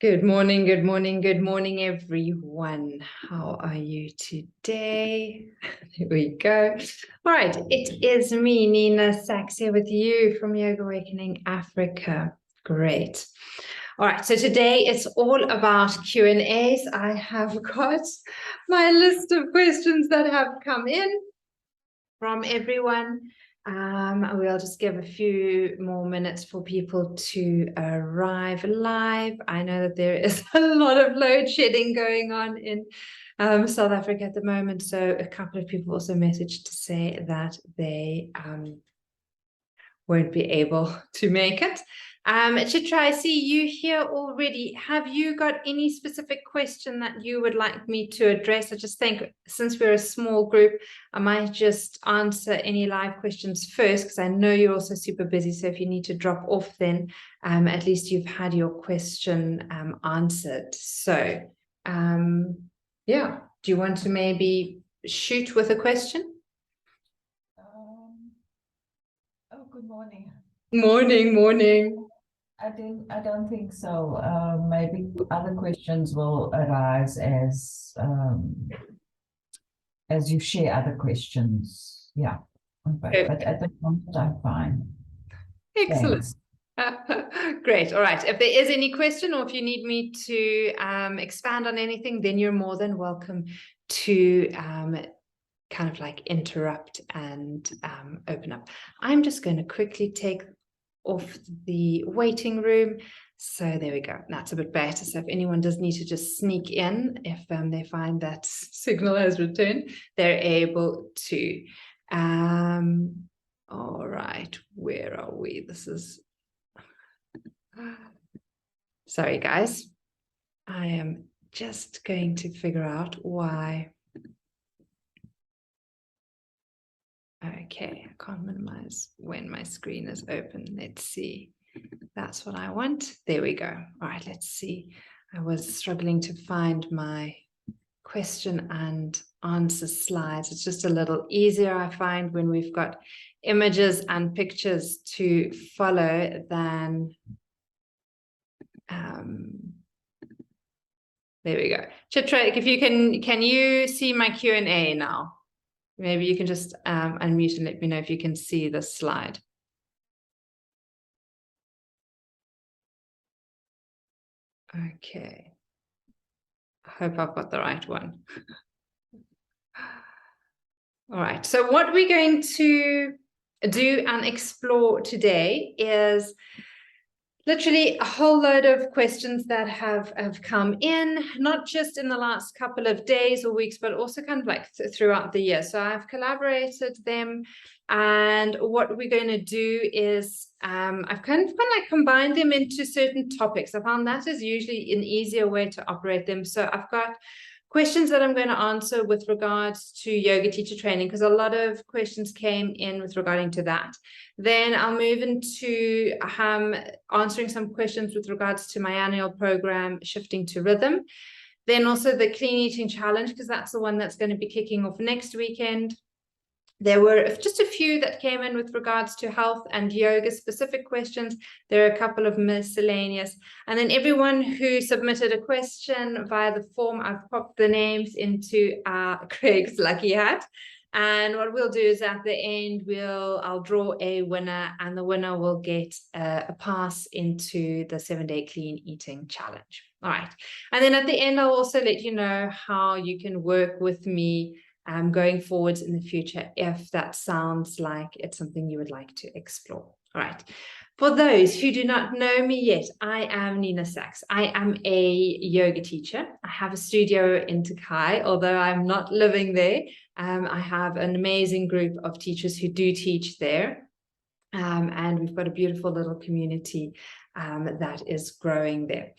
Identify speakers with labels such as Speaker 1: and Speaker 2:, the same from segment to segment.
Speaker 1: Good morning, good morning, good morning, everyone. How are you today? There we go. All right, it is me, Nina Saacks, here with you from Yoga Awakening Africa. Great. All right, so today it's all about Q&As. I have got my list of questions that have come in from everyone. We'll just give a few more minutes for people to arrive live. I know that there is a lot of load shedding going on in South Africa at the moment. So a couple of people also messaged to say that they won't be able to make it. Chitra, I see you here already. Have you got any specific question that you would like me to address? I just think since we're a small group, I might just answer any live questions first, because I know you're also super busy. So if you need to drop off, then at least you've had your question answered. So yeah, do you want to maybe shoot with a question?
Speaker 2: Good morning.
Speaker 1: Morning.
Speaker 2: I don't think so. Maybe other questions will arise as you share other questions. Yeah. Okay. But at the moment, I'm fine.
Speaker 1: Excellent. Great. All right. If there is any question or if you need me to expand on anything, then you're more than welcome to kind of like interrupt and open up. I'm just going to quickly take off the waiting room. So there we go. That's a bit better. So if anyone does need to just sneak in, if they find that signal has returned, they're able to. All right, where are we? This is, sorry guys. I am just going to figure out why. Okay, I can't minimize when my screen is open. Let's see. That's what I want. There we go. All right, let's see. I was struggling to find my question and answer slides. It's just a little easier, I find, when we've got images and pictures to follow than there we go. Chitra, if you can you see my Q&A now? Maybe you can just unmute and let me know if you can see the slide. Okay. I hope I've got the right one. All right. So what we're going to do and explore today is literally a whole load of questions that have come in, not just in the last couple of days or weeks, but also kind of like throughout the year. So I've collaborated them, and what we're going to do is I've kind of like combined them into certain topics. I found that is usually an easier way to operate them. So I've got questions that I'm going to answer with regards to yoga teacher training, because a lot of questions came in with regarding to that. Then I'll move into answering some questions with regards to my annual program, Shifting to Rhythm. Then also the Clean Eating Challenge, because that's the one that's going to be kicking off next weekend. There were just a few that came in with regards to health and yoga specific questions. There are a couple of miscellaneous. And then everyone who submitted a question via the form, I've popped the names into Craig's lucky hat. And what we'll do is at the end, I'll draw a winner, and the winner will get a pass into the 7-day clean eating challenge. All right. And then at the end, I'll also let you know how you can work with me going forwards in the future, if that sounds like it's something you would like to explore. All right. For those who do not know me yet, I am Nina Saacks. I am a yoga teacher. I have a studio in Takai, although I'm not living there. I have an amazing group of teachers who do teach there. And we've got a beautiful little community that is growing there.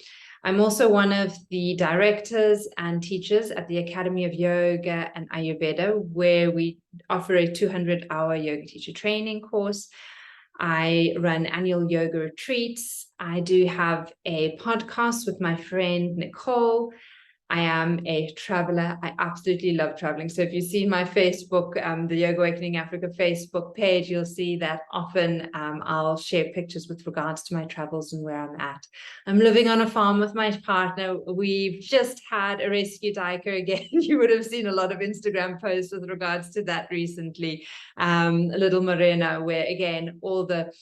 Speaker 1: I'm also one of the directors and teachers at the Academy of Yoga and Ayurveda, where we offer a 200-hour yoga teacher training course. I run annual yoga retreats. I do have a podcast with my friend Nicole. I am a traveler. I absolutely love traveling. So if you see my Facebook, the Yoga Awakening Africa Facebook page, you'll see that often I'll share pictures with regards to my travels and where I'm at. I'm living on a farm with my partner. We've just had a rescue diker again. You would have seen a lot of Instagram posts with regards to that recently. Little Morena, where again, all the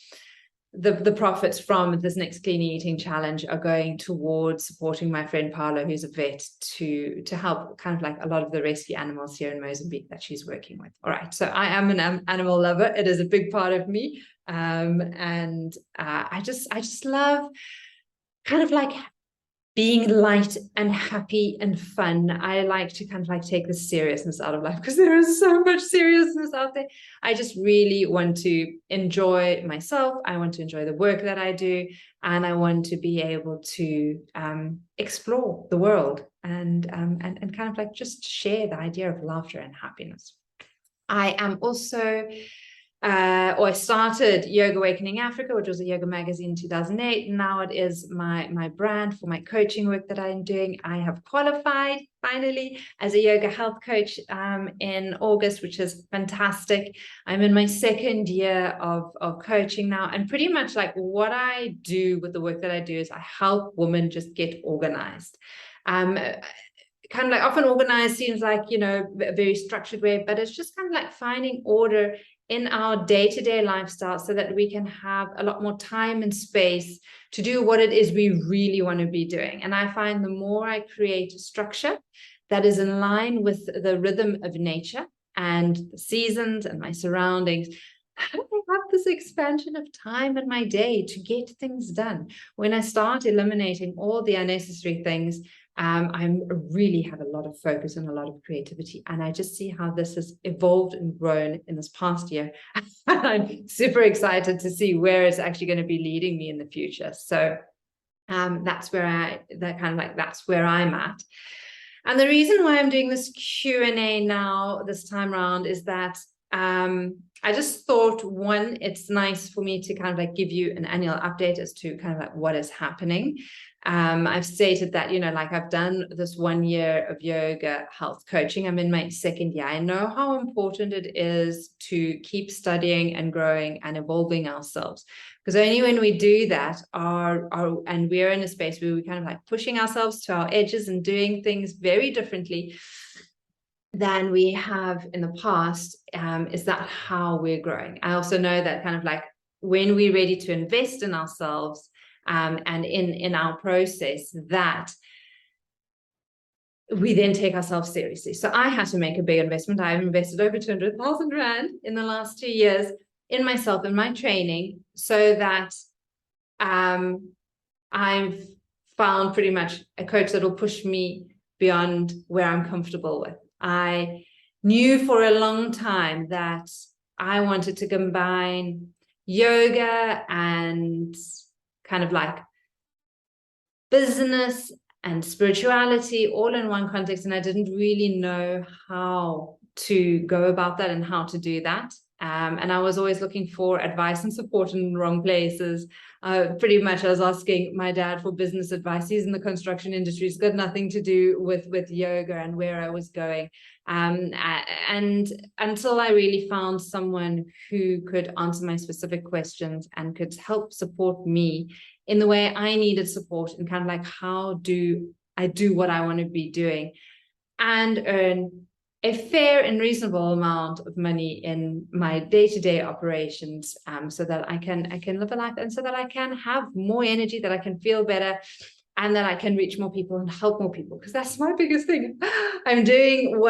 Speaker 1: profits from this next clean eating challenge are going towards supporting my friend Paolo, who's a vet, to help kind of like a lot of the rescue animals here in Mozambique that she's working with. All right, so I am an animal lover. It is a big part of me, and I just love kind of like being light and happy and fun. I like to kind of like take the seriousness out of life because there is so much seriousness out there. I just really want to enjoy myself. I want to enjoy the work that I do, and I want to be able to explore the world and kind of like just share the idea of laughter and happiness. I am also I started Yoga Awakening Africa, which was a yoga magazine in 2008. Now it is my brand for my coaching work that I'm doing. I have qualified finally as a yoga health coach in August, which is fantastic. I'm in my second year of coaching now, and pretty much like what I do with the work that I do is I help women just get organized. Kind of like often organized seems like, you know, a very structured way, but it's just kind of like finding order in our day-to-day lifestyle so that we can have a lot more time and space to do what it is we really want to be doing. And I find the more I create a structure that is in line with the rhythm of nature and the seasons and my surroundings, I have this expansion of time in my day to get things done. When I start eliminating all the unnecessary things, I really have a lot of focus and a lot of creativity, and I just see how this has evolved and grown in this past year. I'm super excited to see where it's actually going to be leading me in the future. So that's where I'm at. And the reason why I'm doing this Q&A now this time around is that I just thought, one, it's nice for me to kind of like give you an annual update as to kind of like what is happening. I've stated that, you know, like I've done this 1 year of yoga health coaching. I'm in my second year. I know how important it is to keep studying and growing and evolving ourselves, because only when we do that and we're in a space where we're kind of like pushing ourselves to our edges and doing things very differently than we have in the past, is that how we're growing. I also know that kind of like when we're ready to invest in ourselves and in our process, that we then take ourselves seriously. So I had to make a big investment. I've invested over 200,000 Rand in the last 2 years in myself and my training, so that I've found pretty much a coach that will push me beyond where I'm comfortable with. I knew for a long time that I wanted to combine yoga and kind of like business and spirituality all in one context, and I didn't really know how to go about that and how to do that. And I was always looking for advice and support in the wrong places. Pretty much I was asking my dad for business advice. He's in the construction industry. It's got nothing to do with yoga and where I was going. And until I really found someone who could answer my specific questions and could help support me in the way I needed support, and kind of like, how do I do what I want to be doing and earn a fair and reasonable amount of money in my day-to-day operations, so that I can live a life, and so that I can have more energy, that I can feel better, and that I can reach more people and help more people, because that's my biggest thing. I'm doing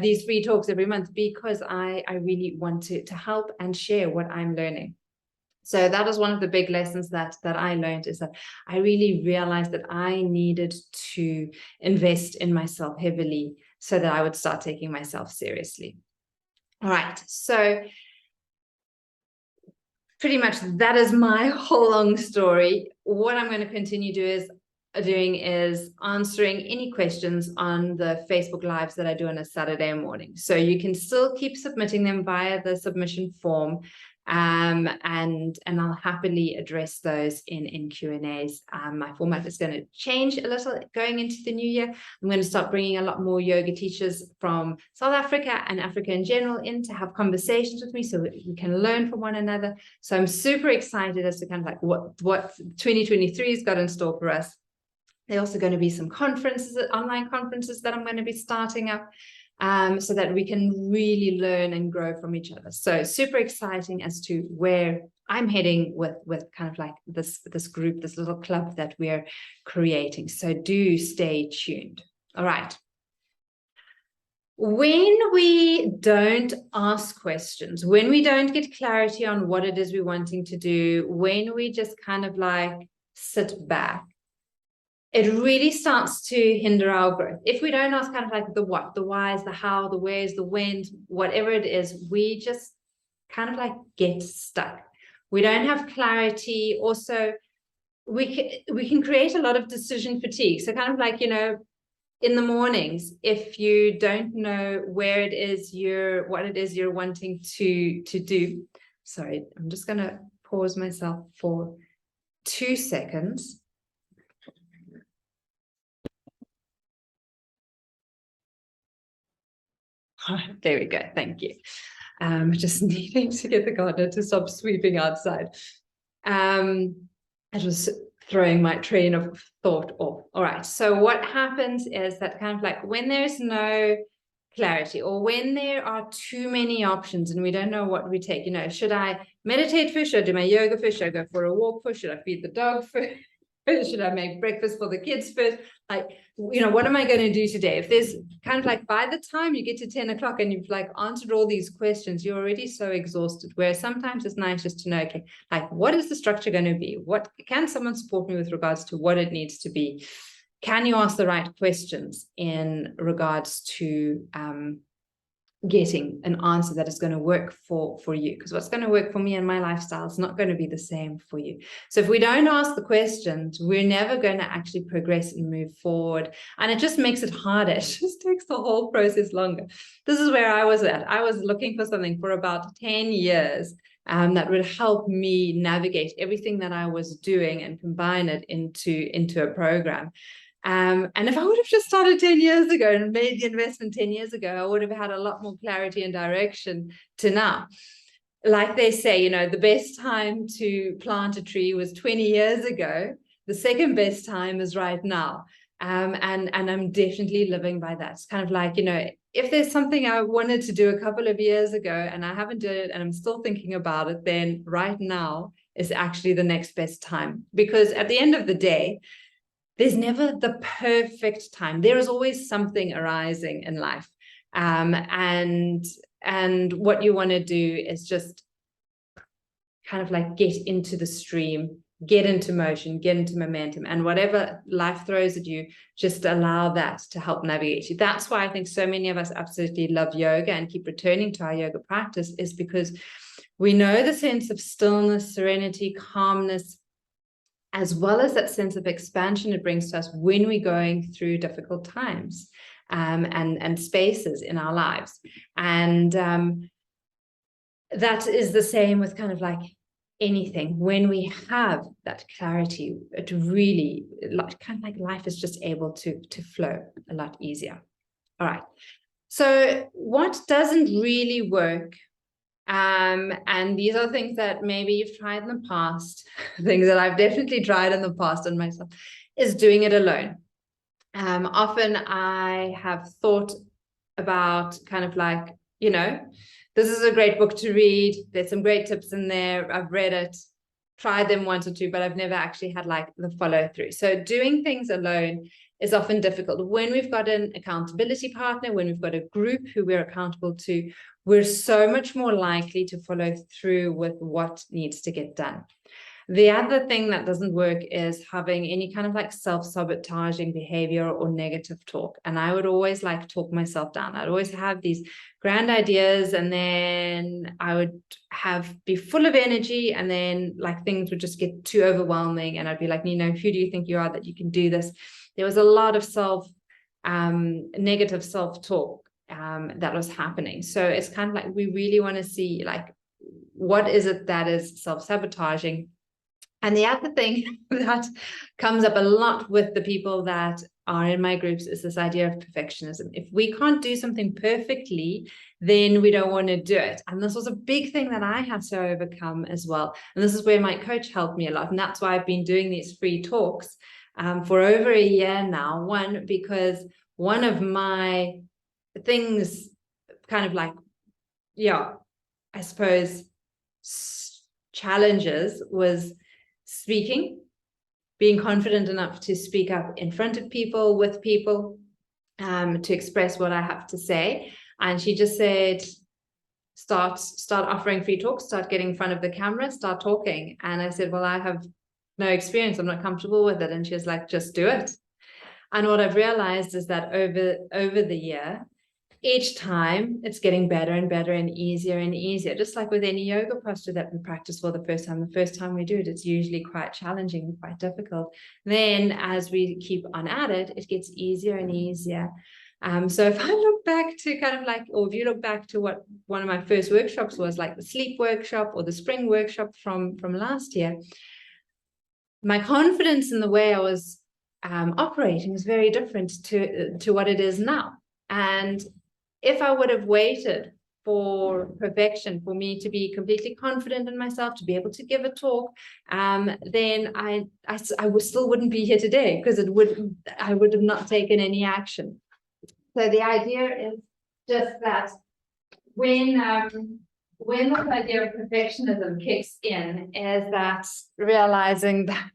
Speaker 1: these free talks every month because I really want to help and share what I'm learning. So that is one of the big lessons that I learned, is that I really realized that I needed to invest in myself heavily so that I would start taking myself seriously. All right, so pretty much that is my whole long story. What I'm going to continue to do is doing is answering any questions on the Facebook Lives that I do on a Saturday morning. So you can still keep submitting them via the submission form, and I'll happily address those in Q&As. My format is going to change a little going into the new year. I'm going to start bringing a lot more yoga teachers from South Africa and Africa in general in to have conversations with me so we can learn from one another. So I'm super excited as to kind of like what 2023 has got in store for us. There are also going to be some conferences, online conferences that I'm going to be starting up, so that we can really learn and grow from each other. So super exciting as to where I'm heading with kind of like this group, this little club that we're creating. So do stay tuned. All right. When we don't ask questions, when we don't get clarity on what it is we're wanting to do, when we just kind of like sit back, it really starts to hinder our growth. If we don't ask kind of like the what, the whys, the how, the where's, the when's, whatever it is, we just kind of like get stuck. We don't have clarity. Also, we can create a lot of decision fatigue. So kind of like, you know, in the mornings, if you don't know where it is what it is you're wanting to do. Sorry, I'm just going to pause myself for 2 seconds. There we go. Thank you. Just needing to get the gardener to stop sweeping outside. I was throwing my train of thought off. All right. So what happens is that kind of like when there's no clarity or when there are too many options and we don't know what we take, you know, should I meditate first? Should I do my yoga first? Should I go for a walk first? Should I feed the dog first? Should I make breakfast for the kids first? Like, you know, what am I going to do today? If there's kind of like by the time you get to 10 o'clock and you've like answered all these questions, you're already so exhausted. Whereas sometimes it's nice just to know, okay, like what is the structure going to be? What can someone support me with regards to what it needs to be? Can you ask the right questions in regards to getting an answer that is going to work for you? Because what's going to work for me and my lifestyle is not going to be the same for you. So if we don't ask the questions, we're never going to actually progress and move forward. And it just makes it harder. It just takes the whole process longer. This is where I was at. I was looking for something for about 10 years that would help me navigate everything that I was doing and combine it into a program. And if I would have just started 10 years ago and made the investment 10 years ago, I would have had a lot more clarity and direction to now. Like they say, you know, the best time to plant a tree was 20 years ago. The second best time is right now. And I'm definitely living by that. It's kind of like, you know, if there's something I wanted to do a couple of years ago and I haven't done it and I'm still thinking about it, then right now is actually the next best time. Because at the end of the day, there's never the perfect time. There is always something arising in life. And what you want to do is just kind of like get into the stream, get into motion, get into momentum, and whatever life throws at you, just allow that to help navigate you. That's why I think so many of us absolutely love yoga and keep returning to our yoga practice, is because we know the sense of stillness, serenity, calmness, as well as that sense of expansion it brings to us when we're going through difficult times and spaces in our lives. And that is the same with kind of like anything. When we have that clarity, it really, kind of like life is just able to flow a lot easier. All right. So what doesn't really work, and these are things that maybe you've tried in the past, things that I've definitely tried in the past on myself, is doing it alone. Often I have thought about kind of like, you know, this is a great book to read. There's some great tips in there. I've read it, tried them once or two, but I've never actually had like the follow through. So doing things alone is often difficult. When we've got an accountability partner, when we've got a group who we're accountable to, we're so much more likely to follow through with what needs to get done. The other thing that doesn't work is having any kind of like self-sabotaging behavior or negative talk. And I would always like talk myself down. I'd always have these grand ideas, and then I would be full of energy, and then like things would just get too overwhelming, and I'd be like, Nina, who do you think you are that you can do this? There was a lot of negative self-talk that was happening. So it's kind of like, we really want to see like, what is it that is self-sabotaging? And the other thing that comes up a lot with the people that are in my groups is this idea of perfectionism. If we can't do something perfectly, then we don't want to do it. And this was a big thing that I had to overcome as well. And this is where my coach helped me a lot. And that's why I've been doing these free talks for over a year now. One, because one of my things kind of like, yeah, I suppose challenges was speaking, being confident enough to speak up in front of people, with people, to express what I have to say. And she just said, start offering free talks, start getting in front of the camera, start talking. And I said, well, I have no experience, I'm not comfortable with it. And she was like, just do it. And what I've realized is that over the year, each time it's getting better and better and easier, just like with any yoga posture that we practice for the first time we do it, it's usually quite challenging and quite difficult. Then as we keep on at it, it gets easier and easier. So if I look back to kind of like, or if you look back to what one of my first workshops was, like the sleep workshop or the spring workshop from last year, my confidence in the way I was operating was very different to what it is now. And if I would have waited for perfection, for me to be completely confident in myself, to be able to give a talk, then I still wouldn't be here today, because I would have not taken any action. So the idea is just that when this idea of perfectionism kicks in, is that realizing that,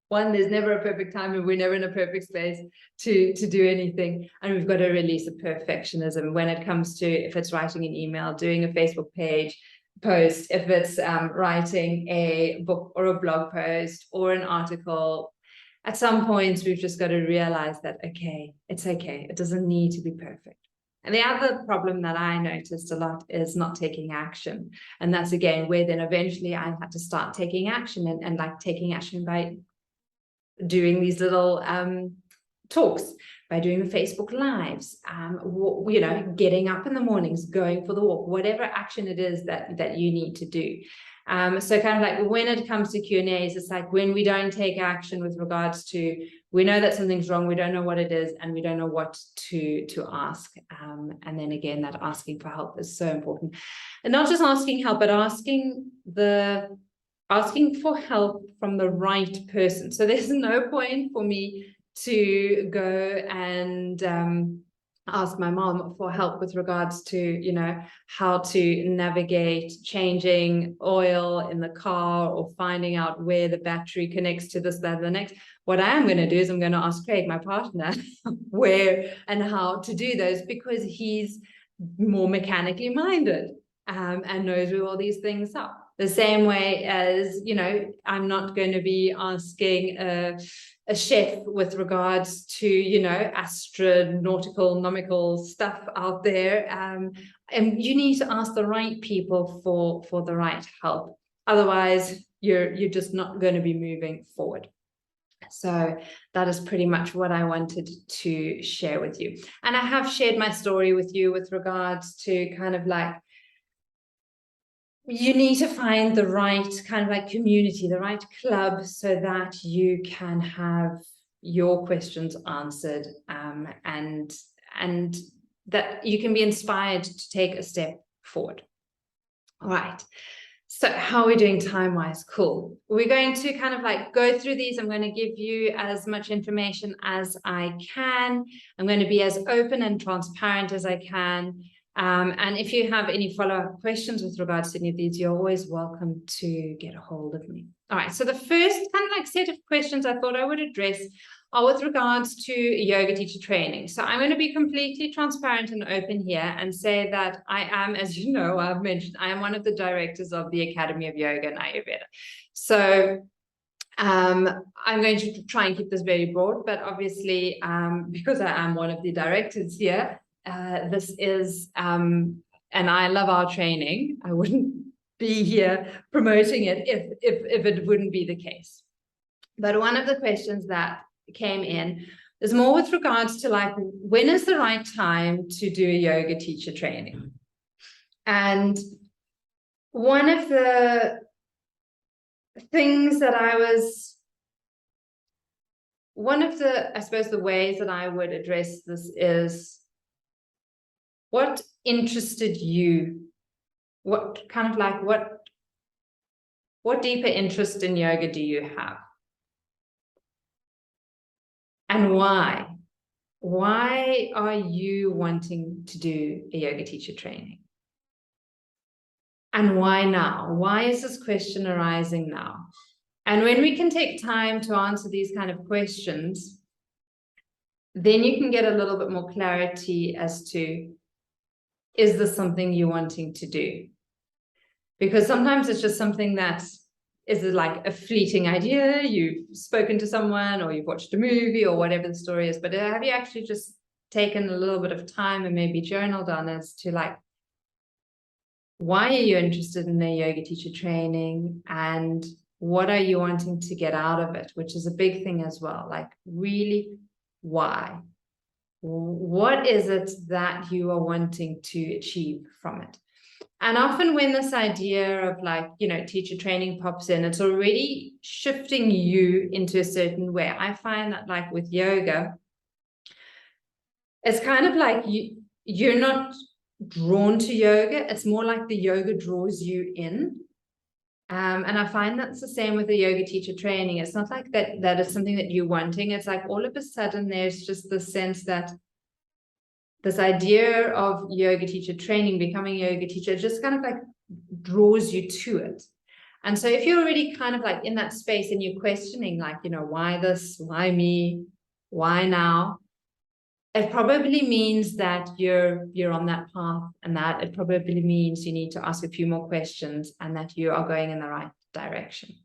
Speaker 1: one, there's never a perfect time, and we're never in a perfect space to do anything. And we've got to release a perfectionism when it comes to, if it's writing an email, doing a Facebook page post, if it's writing a book or a blog post or an article. At some points, we've just got to realize that, okay, it's okay. It doesn't need to be perfect. And the other problem that I noticed a lot is not taking action. And that's, again, where then eventually I had to start taking action, and like taking action by doing these little talks, by doing the Facebook lives, getting up in the mornings, going for the walk, whatever action it is that you need to do. So kind of like when it comes to Q&As, it's like when we don't take action with regards to, we know that something's wrong, we don't know what it is, and we don't know what to ask. And then again, that asking for help is so important. And not just asking help, but asking for help from the right person. So there's no point for me to go and ask my mom for help with regards to, how to navigate changing oil in the car, or finding out where the battery connects to this, that, and the next. What I am going to do is I'm going to ask Craig, my partner, where and how to do those, because he's more mechanically minded and knows where all these things are. The same way as, I'm not going to be asking a chef with regards to, astronautical, nomical stuff out there. And you need to ask the right people for the right help. Otherwise, you're just not going to be moving forward. So that is pretty much what I wanted to share with you. And I have shared my story with you with regards to kind of like, you need to find the right kind of like community, the right club, so that you can have your questions answered, and that you can be inspired to take a step forward. All right. So how are we doing time-wise? Cool. We're going to kind of like go through these. I'm going to give you as much information as I can. I'm going to be as open and transparent as I can. And if you have any follow-up questions with regards to any of these, you're always welcome to get a hold of me. All right, so the first kind of like set of questions I thought I would address are with regards to yoga teacher training. So I'm going to be completely transparent and open here and say that I am, as you know, I've mentioned, I am one of the directors of the Academy of Yoga and Ayurveda. So I'm going to try and keep this very broad, but obviously, because I am one of the directors here, this is, and I love our training. I wouldn't be here promoting it if it wouldn't be the case. But one of the questions that came in is more with regards to like, when is the right time to do a yoga teacher training? And one of the things that I suppose the ways that I would address this is, what interested you? What kind of like, what deeper interest in yoga do you have? And why? Why are you wanting to do a yoga teacher training? And why now? Why is this question arising now? And when we can take time to answer these kind of questions, then you can get a little bit more clarity as to, is this something you're wanting to do? Because sometimes it's just something that is like a fleeting idea. You've spoken to someone or you've watched a movie or whatever the story is, but have you actually just taken a little bit of time and maybe journaled on as to like, why are you interested in a yoga teacher training and what are you wanting to get out of it, which is a big thing as well. Like, really, why? What is it that you are wanting to achieve from it? And often when this idea of like, you know, teacher training pops in, it's already shifting you into a certain way. I find that like with yoga, it's kind of like you're not drawn to yoga. It's more like the yoga draws you in. And I find that's the same with the yoga teacher training. It's not like that is something that you're wanting. It's like all of a sudden there's just the sense that this idea of yoga teacher training, becoming a yoga teacher, just kind of like draws you to it. And so if you're already kind of like in that space and you're questioning like, you know, why this, why me, why now? It probably means that you're on that path, and that it probably means you need to ask a few more questions and that you are going in the right direction.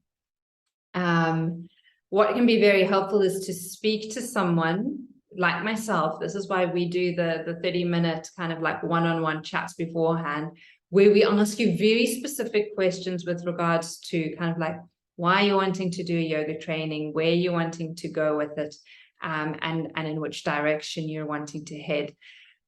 Speaker 1: What can be very helpful is to speak to someone like myself. This is why we do the 30-minute kind of like one-on-one chats beforehand, where we ask you very specific questions with regards to kind of like why you're wanting to do a yoga training, where you're wanting to go with it, and in which direction you're wanting to head.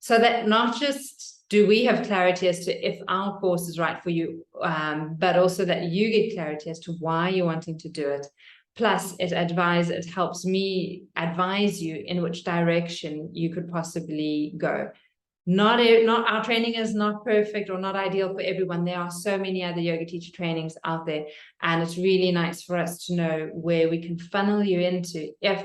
Speaker 1: So that not just do we have clarity as to if our course is right for you, but also that you get clarity as to why you're wanting to do it. Plus, it helps me advise you in which direction you could possibly go. Not our training is not perfect or not ideal for everyone. There are so many other yoga teacher trainings out there, and it's really nice for us to know where we can funnel you into if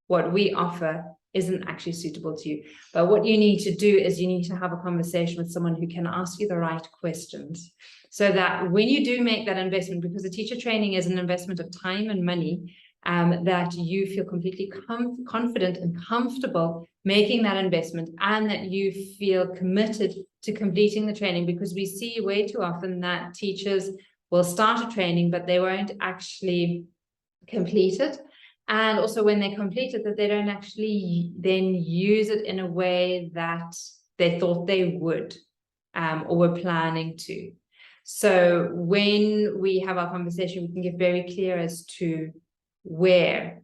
Speaker 1: what we offer isn't actually suitable to you. But what you need to do is you need to have a conversation with someone who can ask you the right questions, so that when you do make that investment, because the teacher training is an investment of time and money, that you feel completely confident and comfortable making that investment, and that you feel committed to completing the training. Because we see way too often that teachers will start a training, but they won't actually complete it. And also when they complete it, that they don't actually then use it in a way that they thought they would, or were planning to. So when we have our conversation, we can get very clear as to where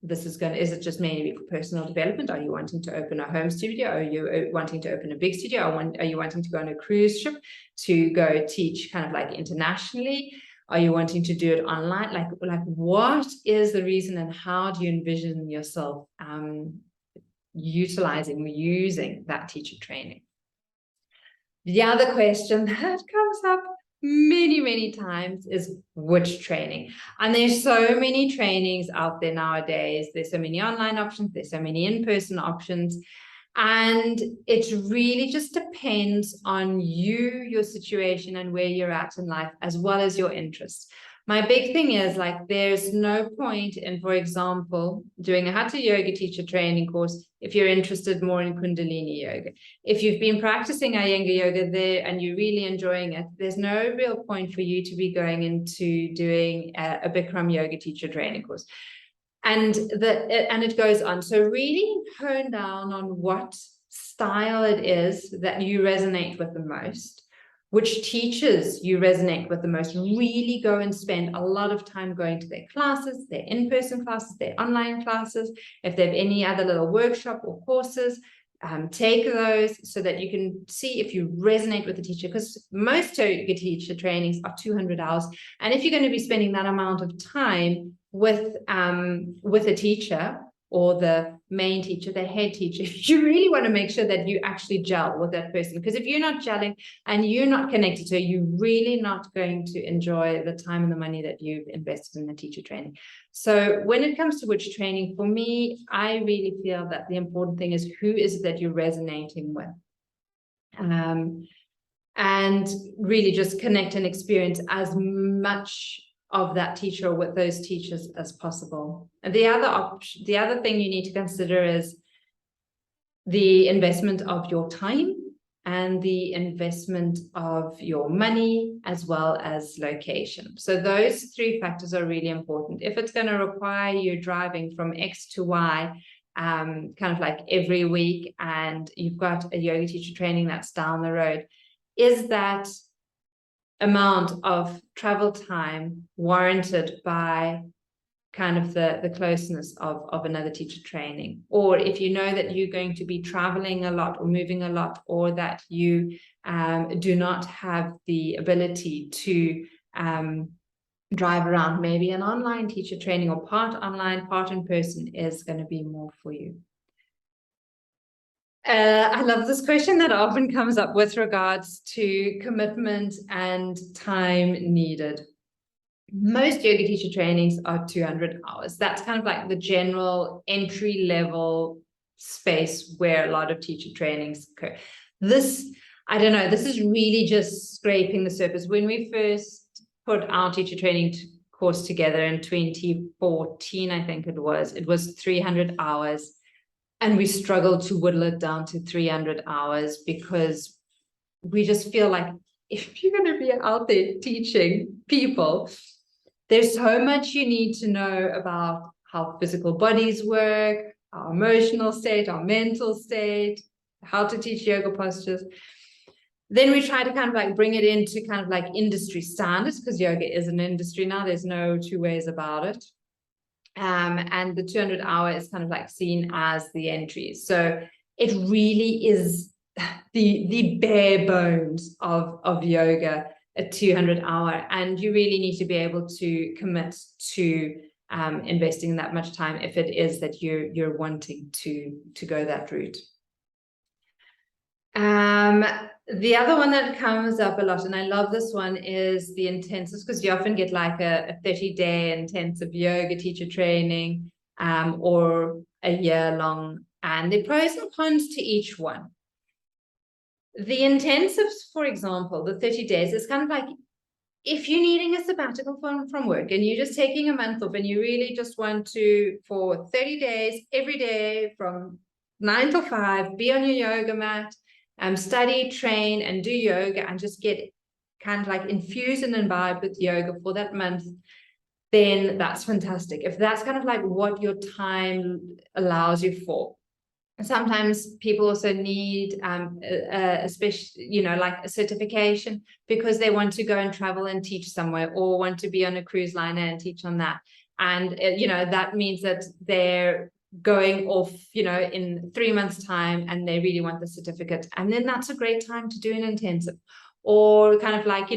Speaker 1: this is going. Is it just mainly for personal development? Are you wanting to open a home studio? Are you wanting to open a big studio? Are you wanting to go on a cruise ship to go teach kind of like internationally? Are you wanting to do it online? Like what is the reason, and how do you envision yourself using that teacher training? The other question that comes up many times is which training. And there's so many trainings out there nowadays. There's so many online options. There's so many in-person options. And it really just depends on you, your situation, and where you're at in life, as well as your interests. My big thing is like, there's no point in, for example, doing a Hatha yoga teacher training course if you're interested more in Kundalini yoga. If you've been practicing Iyengar yoga there and you're really enjoying it, there's no real point for you to be going into doing a Bikram yoga teacher training course. And it goes on. So really hone down on what style it is that you resonate with the most, which teachers you resonate with the most. Really go and spend a lot of time going to their classes, their in-person classes, their online classes. If they have any other little workshop or courses, take those so that you can see if you resonate with the teacher, because most yoga teacher trainings are 200 hours. And if you're going to be spending that amount of time with a teacher or the main teacher, the head teacher, you really want to make sure that you actually gel with that person. Because if you're not gelling and you're not connected to her, you're really not going to enjoy the time and the money that you've invested in the teacher training. So when it comes to which training, for me, I really feel that the important thing is who is it that you're resonating with. And really just connect and experience as much of that teacher or with those teachers as possible. And the other thing you need to consider is the investment of your time and the investment of your money, as well as location. So those three factors are really important. If it's going to require you driving from X to Y, kind of like every week, and you've got a yoga teacher training that's down the road, is that amount of travel time warranted by kind of the closeness of another teacher training? Or if you know that you're going to be traveling a lot or moving a lot, or that you do not have the ability to drive around, maybe an online teacher training or part online, part in person is going to be more for you. I love this question that often comes up with regards to commitment and time needed. Most yoga teacher trainings are 200 hours. That's kind of like the general entry level space where a lot of teacher trainings occur. This, I don't know, this is really just scraping the surface. When we first put our teacher training course together in 2014, I think it was 300 hours. And we struggled to whittle it down to 300 hours because we just feel like if you're going to be out there teaching people, there's so much you need to know about how physical bodies work, our emotional state, our mental state, how to teach yoga postures. Then we try to kind of like bring it into kind of like industry standards, because yoga is an industry now. There's no two ways about it. And the 200 hour is kind of like seen as the entry. So it really is the bare bones of yoga, a 200 hour. And you really need to be able to commit to investing that much time if it is that you're wanting to go that route. The other one that comes up a lot, and I love this one, is the intensives, because you often get like a 30-day intensive yoga teacher training or a year-long, and the pros and cons to each one. The intensives, for example, the 30 days, is kind of like if you're needing a sabbatical from work and you're just taking a month off and you really just want to, for 30 days, every day from 9 to 5, be on your yoga mat, study, train, and do yoga, and just get kind of like infused and imbibed with yoga for that month, then that's fantastic. If that's kind of like what your time allows you for. Sometimes people also need a special, like a certification, because they want to go and travel and teach somewhere, or want to be on a cruise liner and teach on that. And, that means that they're going off, in 3 months' time, and they really want the certificate. And then that's a great time to do an intensive. Or kind of like,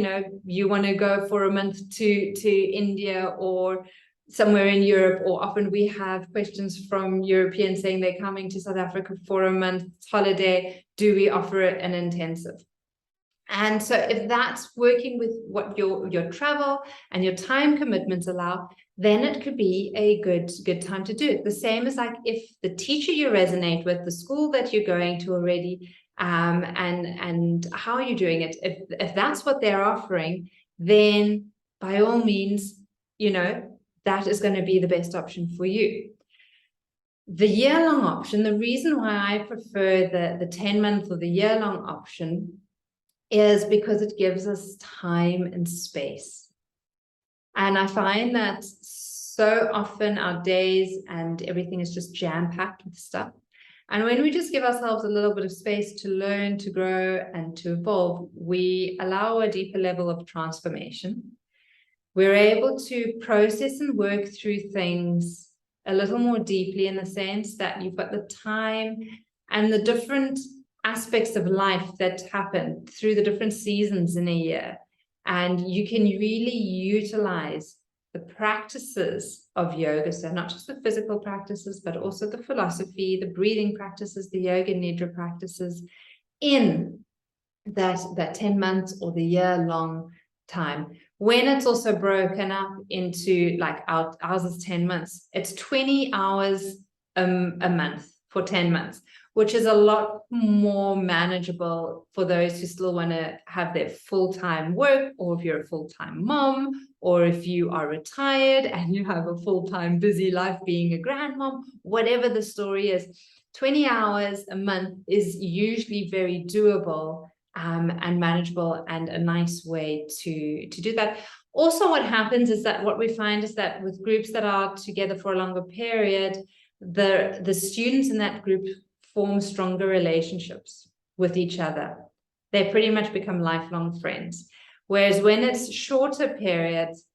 Speaker 1: you want to go for a month to India or somewhere in Europe, or often we have questions from Europeans saying they're coming to South Africa for a month holiday. Do we offer an intensive? And so if that's working with what your travel and your time commitments allow, then it could be a good time to do it. The same as like if the teacher you resonate with, the school that you're going to already, and how you're doing it, if that's what they're offering, then by all means that is going to be the best option for you. The year-long option, the reason why I prefer the 10-month or the year-long option is because it gives us time and space. And I find that so often our days and everything is just jam-packed with stuff. And when we just give ourselves a little bit of space to learn, to grow, and to evolve, we allow a deeper level of transformation. We're able to process and work through things a little more deeply, in the sense that you've got the time and the different aspects of life that happen through the different seasons in a year. And you can really utilize the practices of yoga. So not just the physical practices, but also the philosophy, the breathing practices, the yoga nidra practices in that 10 months or the year-long time. When it's also broken up into, like ours is 10 months, it's 20 hours a month for 10 months, which is a lot more manageable for those who still want to have their full-time work, or if you're a full-time mom, or if you are retired and you have a full-time busy life being a grandmom, whatever the story is, 20 hours a month is usually very doable and manageable, and a nice way to do that. Also, what happens is that what we find is that with groups that are together for a longer period, the students in that group form stronger relationships with each other. They pretty much become lifelong friends. Whereas when it's shorter periods,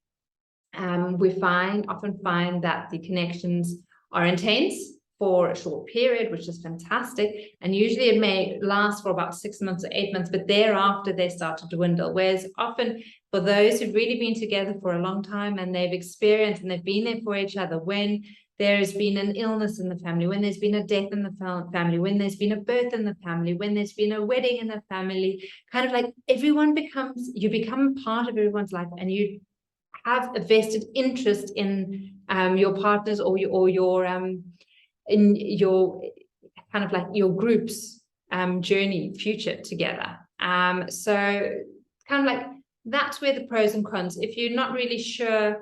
Speaker 1: we often find that the connections are intense for a short period, which is fantastic. And usually it may last for about 6 months or 8 months, but thereafter they start to dwindle. Whereas often for those who've really been together for a long time and they've experienced and they've been there for each other, when there's been an illness in the family, when there's been a death in the family, when there's been a birth in the family, when there's been a wedding in the family, kind of like you become part of everyone's life, and you have a vested interest in your partners or your in your kind of like your group's journey future together. So kind of like that's where the pros and cons. If you're not really sure,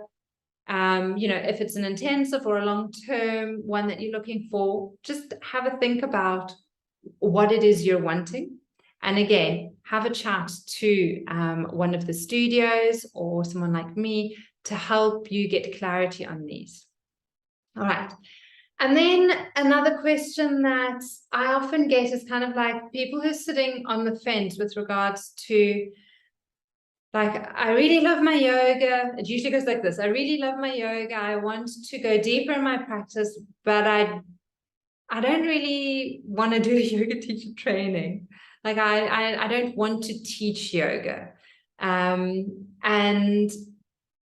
Speaker 1: if it's an intensive or a long-term one that you're looking for, just have a think about what it is you're wanting. And again, have a chat to one of the studios or someone like me to help you get clarity on these. All right. And then another question that I often get is kind of like people who are sitting on the fence with regards to, like, I really love my yoga. It usually goes like this. I really love my yoga. I want to go deeper in my practice, but I don't really want to do yoga teacher training. Like I don't want to teach yoga. And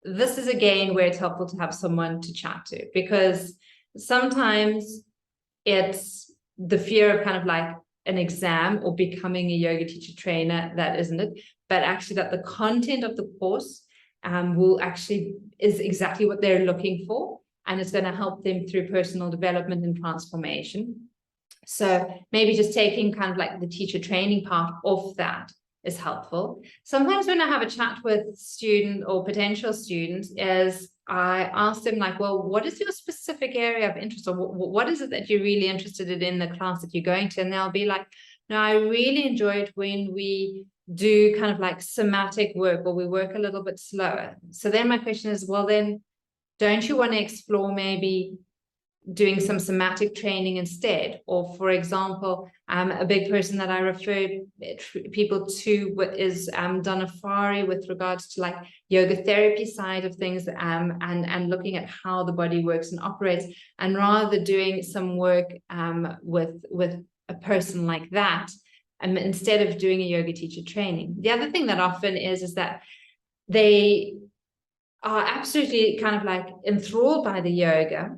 Speaker 1: this is again where it's helpful to have someone to chat to, because sometimes it's the fear of kind of like an exam or becoming a yoga teacher trainer that isn't it, but actually that the content of the course is exactly what they're looking for, and it's going to help them through personal development and transformation. So maybe just taking kind of like the teacher training part off that is helpful. Sometimes when I have a chat with student or potential students, is I ask them like, well, what is your specific area of interest, or what is it that you're really interested in the class that you're going to? And they'll be like, no, I really enjoy it when we do kind of like somatic work, or we work a little bit slower. So then my question is, well, then don't you want to explore maybe doing some somatic training instead? Or for example, a big person that I refer people to is Donna Fari with regards to like yoga therapy side of things, and looking at how the body works and operates, and rather doing some work with a person like that, instead of doing a yoga teacher training. The other thing that often is that they are absolutely kind of like enthralled by the yoga.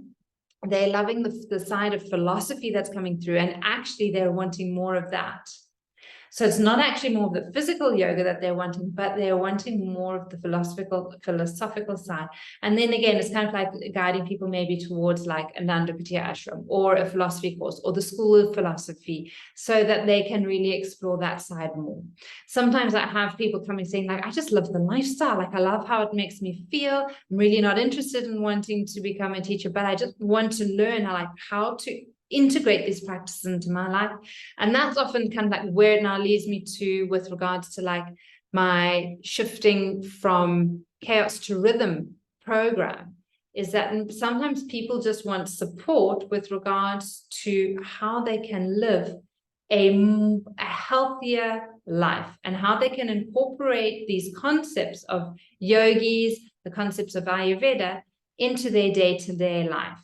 Speaker 1: They're loving the side of philosophy that's coming through, and actually they're wanting more of that. So it's not actually more of the physical yoga that they're wanting, but they're wanting more of the philosophical side. And then again, it's kind of like guiding people maybe towards like a Nandapatiya ashram or a philosophy course or the school of philosophy, so that they can really explore that side more. Sometimes I have people coming saying like, I just love the lifestyle. Like, I love how it makes me feel. I'm really not interested in wanting to become a teacher, but I just want to learn how to integrate these practices into my life. And that's often kind of like where it now leads me to with regards to like my shifting from chaos to rhythm program, is that sometimes people just want support with regards to how they can live a healthier life and how they can incorporate these concepts of yogis, the concepts of Ayurveda into their day-to-day life.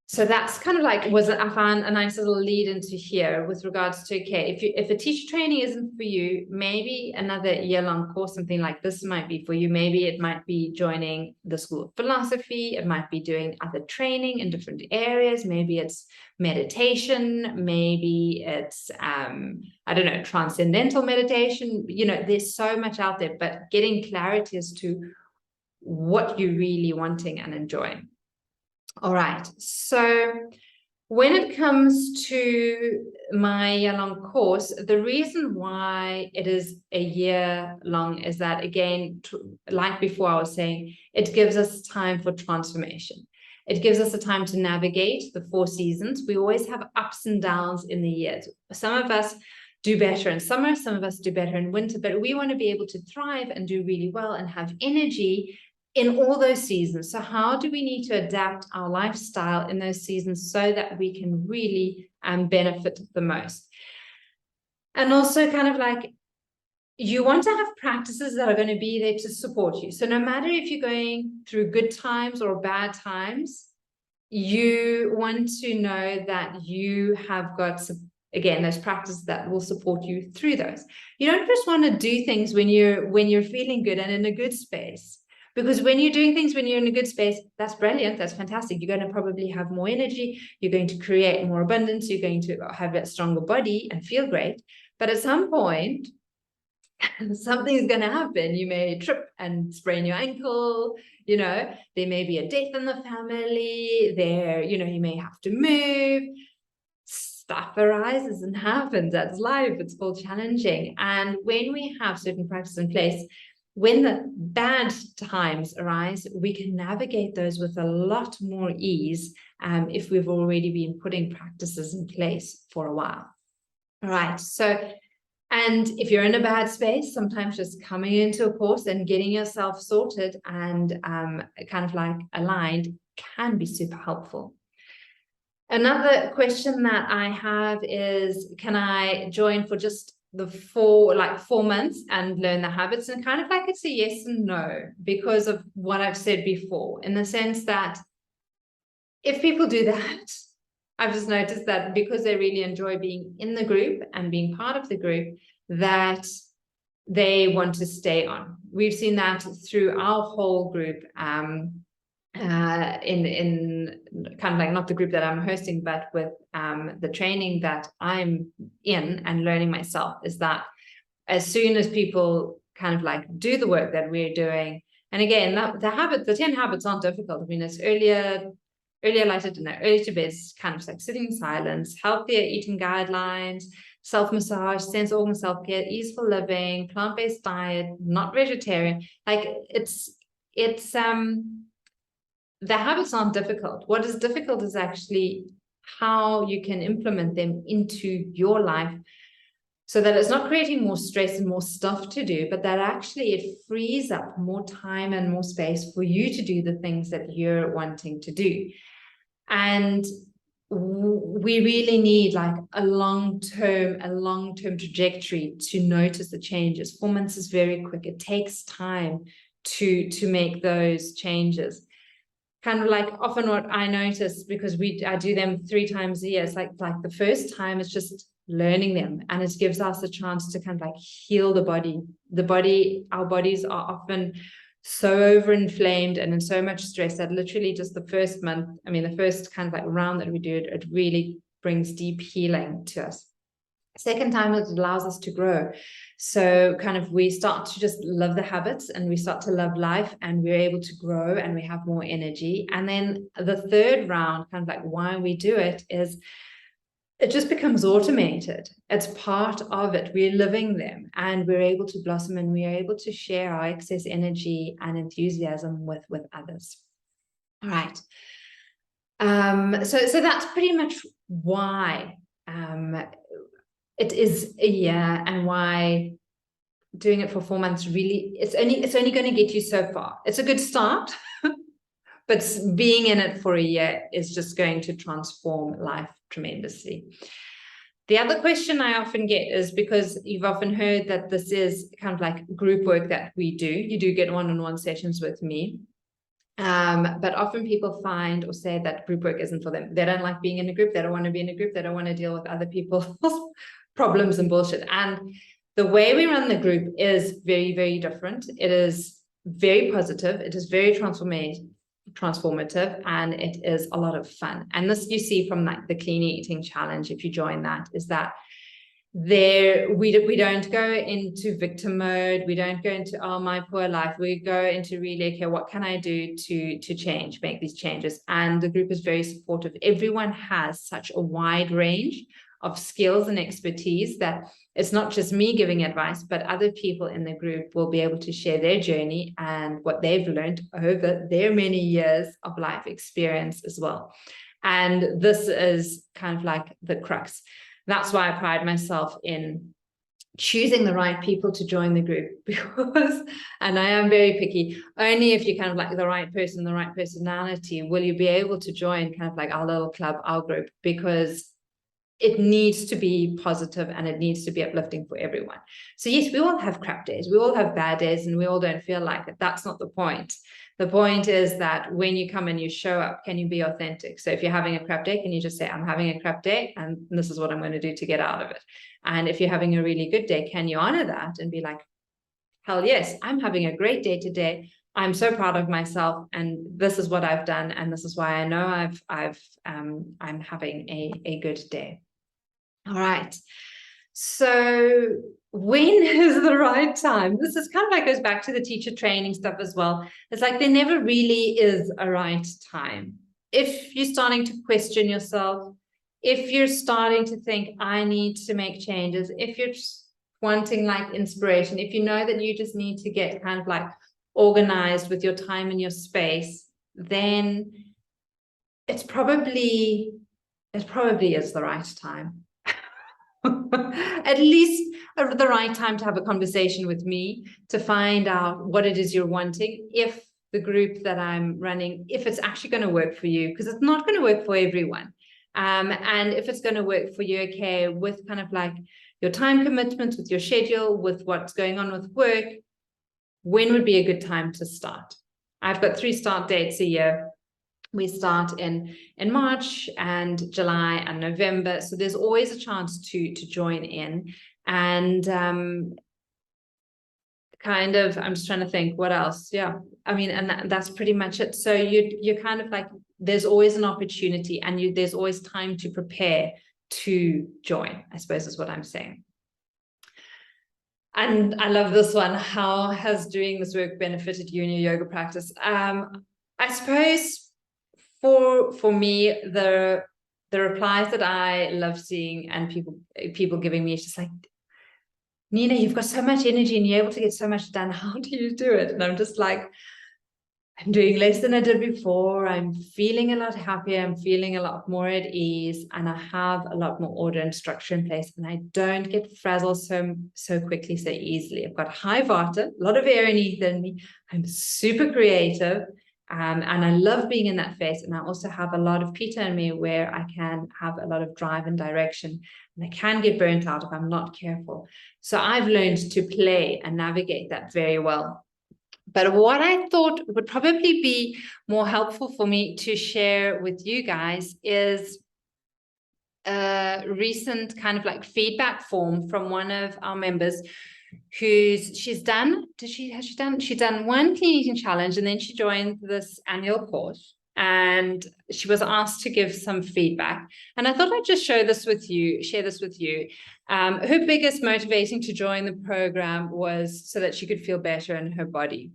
Speaker 1: So that's kind of like I found a nice little lead into here with regards to, okay, if a teacher training isn't for you, maybe another year-long course, something like this might be for you. Maybe it might be joining the School of Philosophy. It might be doing other training in different areas. Maybe it's meditation. Maybe it's, I don't know, transcendental meditation. You know, there's so much out there, but getting clarity as to what you're really wanting and enjoying. All right, so when it comes to my year-long course, the reason why it is a year-long is that, again, like before I was saying, it gives us time for transformation. It gives us a time to navigate the 4 seasons. We always have ups and downs in the years. Some of us do better in summer, some of us do better in winter, but we want to be able to thrive and do really well and have energy in all those seasons. So how do we need to adapt our lifestyle in those seasons so that we can really benefit the most? And also kind of like, you want to have practices that are going to be there to support you. So no matter if you're going through good times or bad times, you want to know that you have got some, again, those practices that will support you through those. You don't just want to do things when you're feeling good and in a good space. Because when you're doing things when you're in a good space, that's brilliant, that's fantastic. You're going to probably have more energy, you're going to create more abundance, you're going to have a stronger body and feel great. But at some point, something's going to happen. You may trip and sprain your ankle, you know, there may be a death in the family, you may have to move. Stuff arises and happens. That's life. It's called challenging. And when we have certain practices in place, when the bad times arise, we can navigate those with a lot more ease if we've already been putting practices in place for a while. All right. So, and if you're in a bad space, sometimes just coming into a course and getting yourself sorted and kind of like aligned can be super helpful. Another question that I have is, can I join for just the 4 months and learn the habits? And kind of like it's a yes and no, because of what I've said before, in the sense that if people do that, I've just noticed that because they really enjoy being in the group and being part of the group, that they want to stay on. We've seen that through our whole group, in kind of like not the group that I'm hosting, but with the training that I'm in and learning myself, is that as soon as people kind of like do the work that we're doing, and again, the 10 habits aren't difficult. I mean, it's earlier lighter dinner, early to bed, kind of like sitting in silence, healthier eating guidelines, self-massage, sense organ self-care, easeful living, plant-based diet, not vegetarian. Like the habits aren't difficult. What is difficult is actually how you can implement them into your life so that it's not creating more stress and more stuff to do, but that actually it frees up more time and more space for you to do the things that you're wanting to do. And we really need like a long-term trajectory to notice the changes. 4 months is very quick. It takes time to make those changes. Kind of like often what I notice, because I do them 3 times a year, it's like the first time is just learning them, and it gives us a chance to kind of like heal the body. Our bodies are often so overinflamed and in so much stress that literally just the first month, I mean the first kind of like round that we do it really brings deep healing to us. Second time, it allows us to grow. So kind of we start to just love the habits and we start to love life and we're able to grow and we have more energy. And then the third round, kind of like why we do it, is it just becomes automated. It's part of it. We're living them and we're able to blossom and we are able to share our excess energy and enthusiasm with others. All right. So that's pretty much why it is a year and why doing it for 4 months really, it's only going to get you so far. It's a good start, but being in it for a year is just going to transform life tremendously. The other question I often get is, because you've often heard that this is kind of like group work that we do. You do get one-on-one sessions with me. But often people find or say that group work isn't for them. They don't like being in a group. They don't want to be in a group. They don't want to deal with other people's problems and bullshit. And the way we run the group is very, very different. It is very positive. It is very transformative, and it is a lot of fun. And this you see from like the clean eating challenge, if you join that, is that there we don't go into victim mode. We don't go into, oh, my poor life. We go into really, okay, what can I do to change, make these changes? And the group is very supportive. Everyone has such a wide range of skills and expertise that it's not just me giving advice, but other people in the group will be able to share their journey and what they've learned over their many years of life experience as well. And this is kind of like the crux. That's why I pride myself in choosing the right people to join the group, because, and I am very picky, only if you're kind of like the right person, the right personality, will you be able to join kind of like our little club, our group, because it needs to be positive and it needs to be uplifting for everyone. So yes, we all have crap days, we all have bad days, and we all don't feel like it. That's not the point. The point is that when you come and you show up, can you be authentic? So if you're having a crap day, can you just say, I'm having a crap day and this is what I'm going to do to get out of it? And if you're having a really good day, can you honor that and be like, hell yes, I'm having a great day today. I'm so proud of myself, and this is what I've done, and this is why I know I'm having a good day. All right. So when is the right time? This is kind of like goes back to the teacher training stuff as well. It's like there never really is a right time. If you're starting to question yourself, if you're starting to think, I need to make changes, if you're just wanting like inspiration, if you know that you just need to get kind of like organized with your time and your space, then it probably is the right time. At least the right time to have a conversation with me to find out what it is you're wanting, if the group that I'm running, if it's actually going to work for you, because it's not going to work for everyone. And if it's going to work for you, okay, with kind of like your time commitments, with your schedule, with what's going on with work, when would be a good time to start? I've got 3 start dates a year. We start in March and July and November. So there's always a chance to join in. And kind of, I'm just trying to think what else. Yeah, I mean, and that's pretty much it. So you're kind of like, there's always an opportunity, and there's always time to prepare to join, I suppose is what I'm saying. And I love this one. How has doing this work benefited you in your yoga practice? I suppose for me, the replies that I love seeing and people giving me, it's just like, Nina, you've got so much energy and you're able to get so much done. How do you do it? And I'm just like, I'm doing less than I did before. I'm feeling a lot happier. I'm feeling a lot more at ease, and I have a lot more order and structure in place. And I don't get frazzled so quickly, so easily. I've got high vata, a lot of air and ether in me. I'm super creative. And I love being in that phase. And I also have a lot of Pitta in me, where I can have a lot of drive and direction. And I can get burnt out if I'm not careful. So I've learned to play and navigate that very well. But what I thought would probably be more helpful for me to share with you guys is a recent kind of like feedback form from one of our members, she's done one clean eating challenge, and then she joined this annual course, and she was asked to give some feedback. And I thought I'd just share this with you. Her biggest motivating to join the program was so that she could feel better in her body.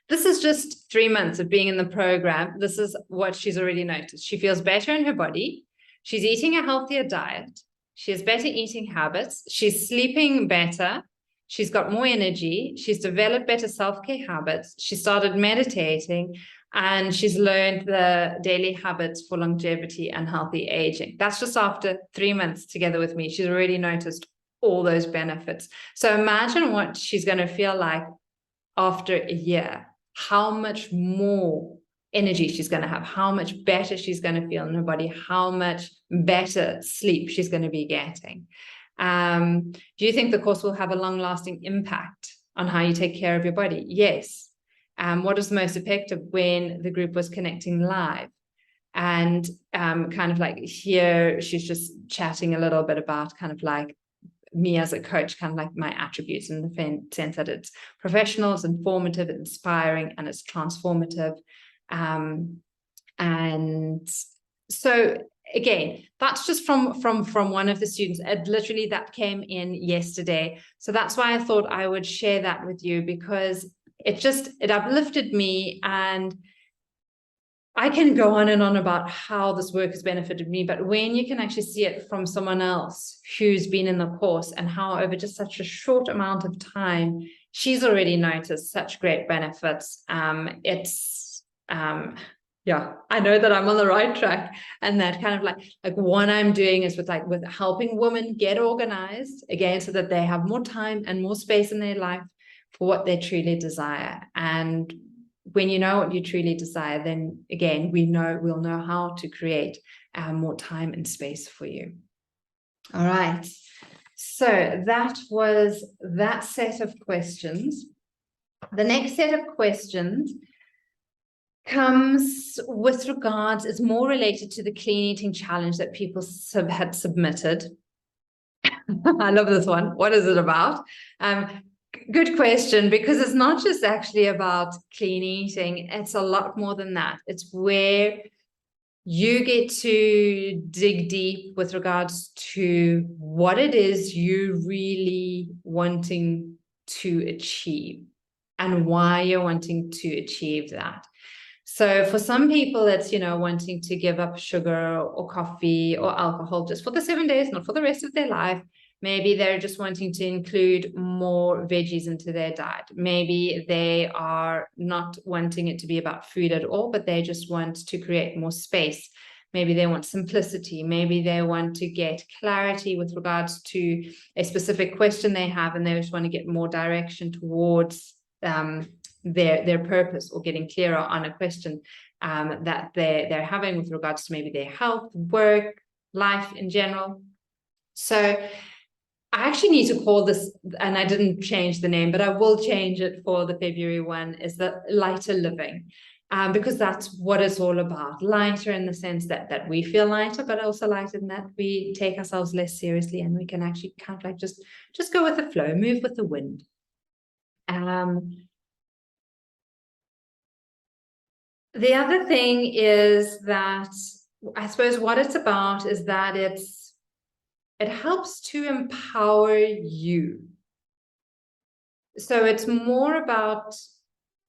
Speaker 1: This is just 3 months of being in the program. This is what she's already noticed. She feels better in her body. She's eating a healthier diet. She has better eating habits. She's sleeping better. She's got more energy. She's developed better self-care habits. She started meditating, and she's learned the daily habits for longevity and healthy aging. That's just after 3 months together with me. She's already noticed all those benefits. So imagine what she's going to feel like after a year, how much more energy she's going to have, how much better she's going to feel in her body, how much better sleep she's going to be getting. Do you think the course will have a long-lasting impact on how you take care of your body? Yes. What was most effective when the group was connecting live? And kind of like here, she's just chatting a little bit about kind of like me as a coach, kind of like my attributes, in the sense that it's professional, it's informative, it's inspiring, and it's transformative. And so again, that's just from one of the students. Literally that came in yesterday. So that's why I thought I would share that with you, because it uplifted me, and I can go on and on about how this work has benefited me, but when you can actually see it from someone else who's been in the course, and how over just such a short amount of time, she's already noticed such great benefits. Yeah, I know that I'm on the right track, and that kind of like what I'm doing is with helping women get organized again, so that they have more time and more space in their life for what they truly desire. And when you know what you truly desire, then again, we'll know how to create more time and space for you. All right. So that was that set of questions. The next set of questions comes with regards, it's more related to the clean eating challenge that people had submitted. I love this one. What is it about? Good question, because it's not just actually about clean eating. It's a lot more than that. It's where you get to dig deep with regards to what it is you really wanting to achieve and why you're wanting to achieve that. So for some people, it's, wanting to give up sugar or coffee or alcohol just for the 7 days, not for the rest of their life. Maybe they're just wanting to include more veggies into their diet. Maybe they are not wanting it to be about food at all, but they just want to create more space. Maybe they want simplicity. Maybe they want to get clarity with regards to a specific question they have, and they just want to get more direction towards their purpose, or getting clearer on a question that they're having with regards to maybe their health, work, life in general. So I actually need to call this, and I didn't change the name, but I will change it for the February one, is the lighter living, because that's what it's all about. Lighter in the sense that we feel lighter, but also lighter in that we take ourselves less seriously, and we can actually kind of like just go with the flow, move with the wind. The other thing is that I suppose what it's about is that it helps to empower you. So it's more about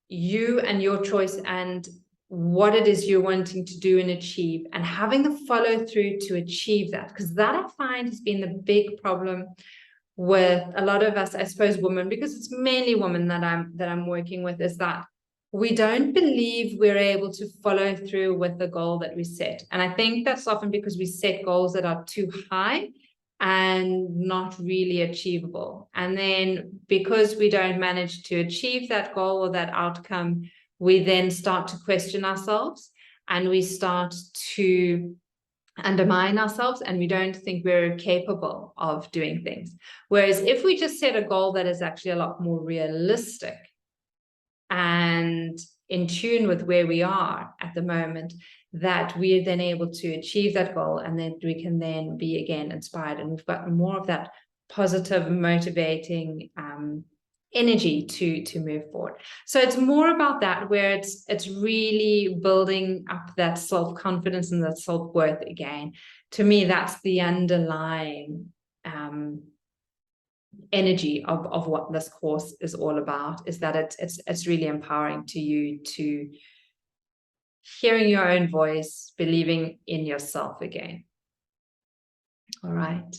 Speaker 1: you and your choice and what it is you're wanting to do and achieve, and having the follow through to achieve that. Because that, I find, has been the big problem with a lot of us, I suppose, women, because it's mainly women that I'm working with, is that we don't believe we're able to follow through with the goal that we set. And I think that's often because we set goals that are too high and not really achievable. And then because we don't manage to achieve that goal or that outcome, we then start to question ourselves, and we start to undermine ourselves, and we don't think we're capable of doing things. Whereas if we just set a goal that is actually a lot more realistic and in tune with where we are at the moment, that we are then able to achieve that goal, and then we can then be again inspired, and we've got more of that positive, motivating energy to move forward. So it's more about that, where it's really building up that self-confidence and that self-worth again. To me, that's the underlying energy of what this course is all about, is that it's really empowering to you, to hearing your own voice, believing in yourself again. All right.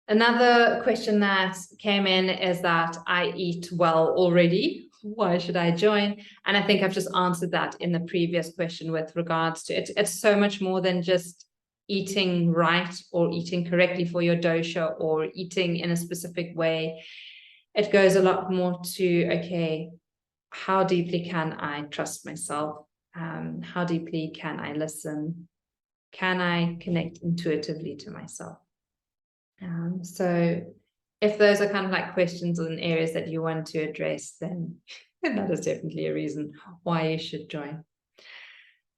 Speaker 1: Another question that came in is that I eat well already. Why should I join? And I think I've just answered that in the previous question with regards to it. It's so much more than just eating right or eating correctly for your dosha or eating in a specific way. It goes a lot more to, okay, how deeply can I trust myself? How deeply can I listen? Can I connect intuitively to myself? So if those are kind of like questions and areas that you want to address, then that is definitely a reason why you should join.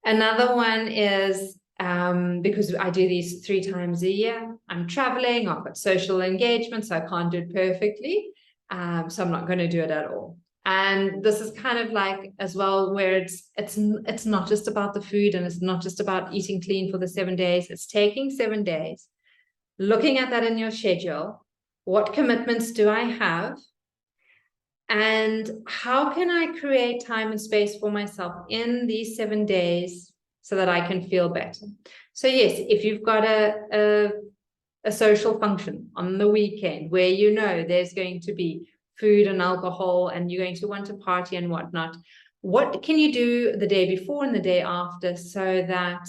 Speaker 1: Another one is because I do these 3 times a year, I'm traveling, I've got social engagement, so I can't do it perfectly. So I'm not going to do it at all. And this is kind of like as well, where it's not just about the food, and it's not just about eating clean for the 7 days. It's taking 7 days, looking at that in your schedule. What commitments do I have? And how can I create time and space for myself in these 7 days so that I can feel better? So yes, if you've got a social function on the weekend where you know there's going to be food and alcohol and you're going to want to party and whatnot, what can you do the day before and the day after so that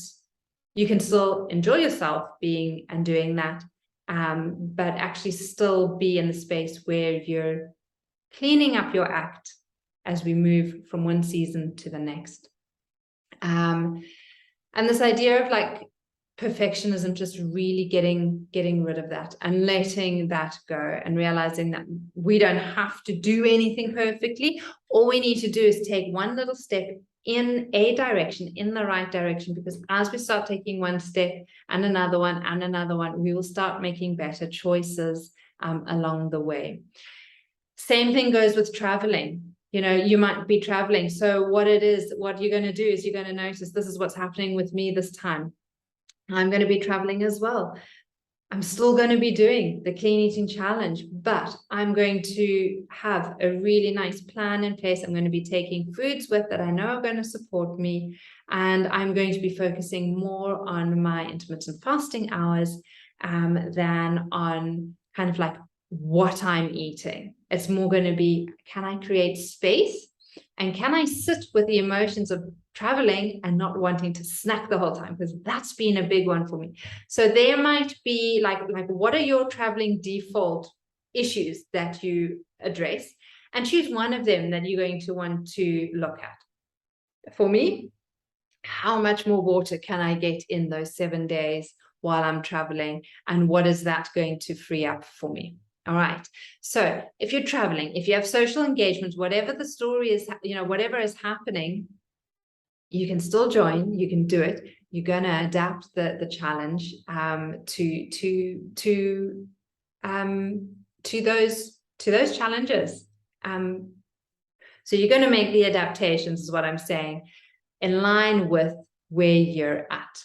Speaker 1: you can still enjoy yourself being and doing that, but actually still be in the space where you're cleaning up your act as we move from one season to the next. And this idea of like perfectionism, just really getting rid of that and letting that go and realizing that we don't have to do anything perfectly. All we need to do is take one little step in a direction, in the right direction, because as we start taking one step and another one, we will start making better choices along the way. Same thing goes with traveling. You know, you might be traveling. So what you're going to do is you're going to notice, this is what's happening with me this time. I'm going to be traveling as well. I'm still going to be doing the clean eating challenge, but I'm going to have a really nice plan in place. I'm going to be taking foods with that I know are going to support me. And I'm going to be focusing more on my intermittent fasting hours than on kind of like what I'm eating. It's more going to be, can I create space? And can I sit with the emotions of traveling and not wanting to snack the whole time? Because that's been a big one for me. So there might be like what are your traveling default issues that you address, and choose one of them that you're going to want to look at. For me, how much more water can I get in those 7 days while I'm traveling? And what is that going to free up for me? All right. So if you're traveling, if you have social engagements, whatever the story is, whatever is happening, you can still join, you can do it. You're going to adapt the challenge to those challenges. So you're going to make the adaptations, is what I'm saying, in line with where you're at.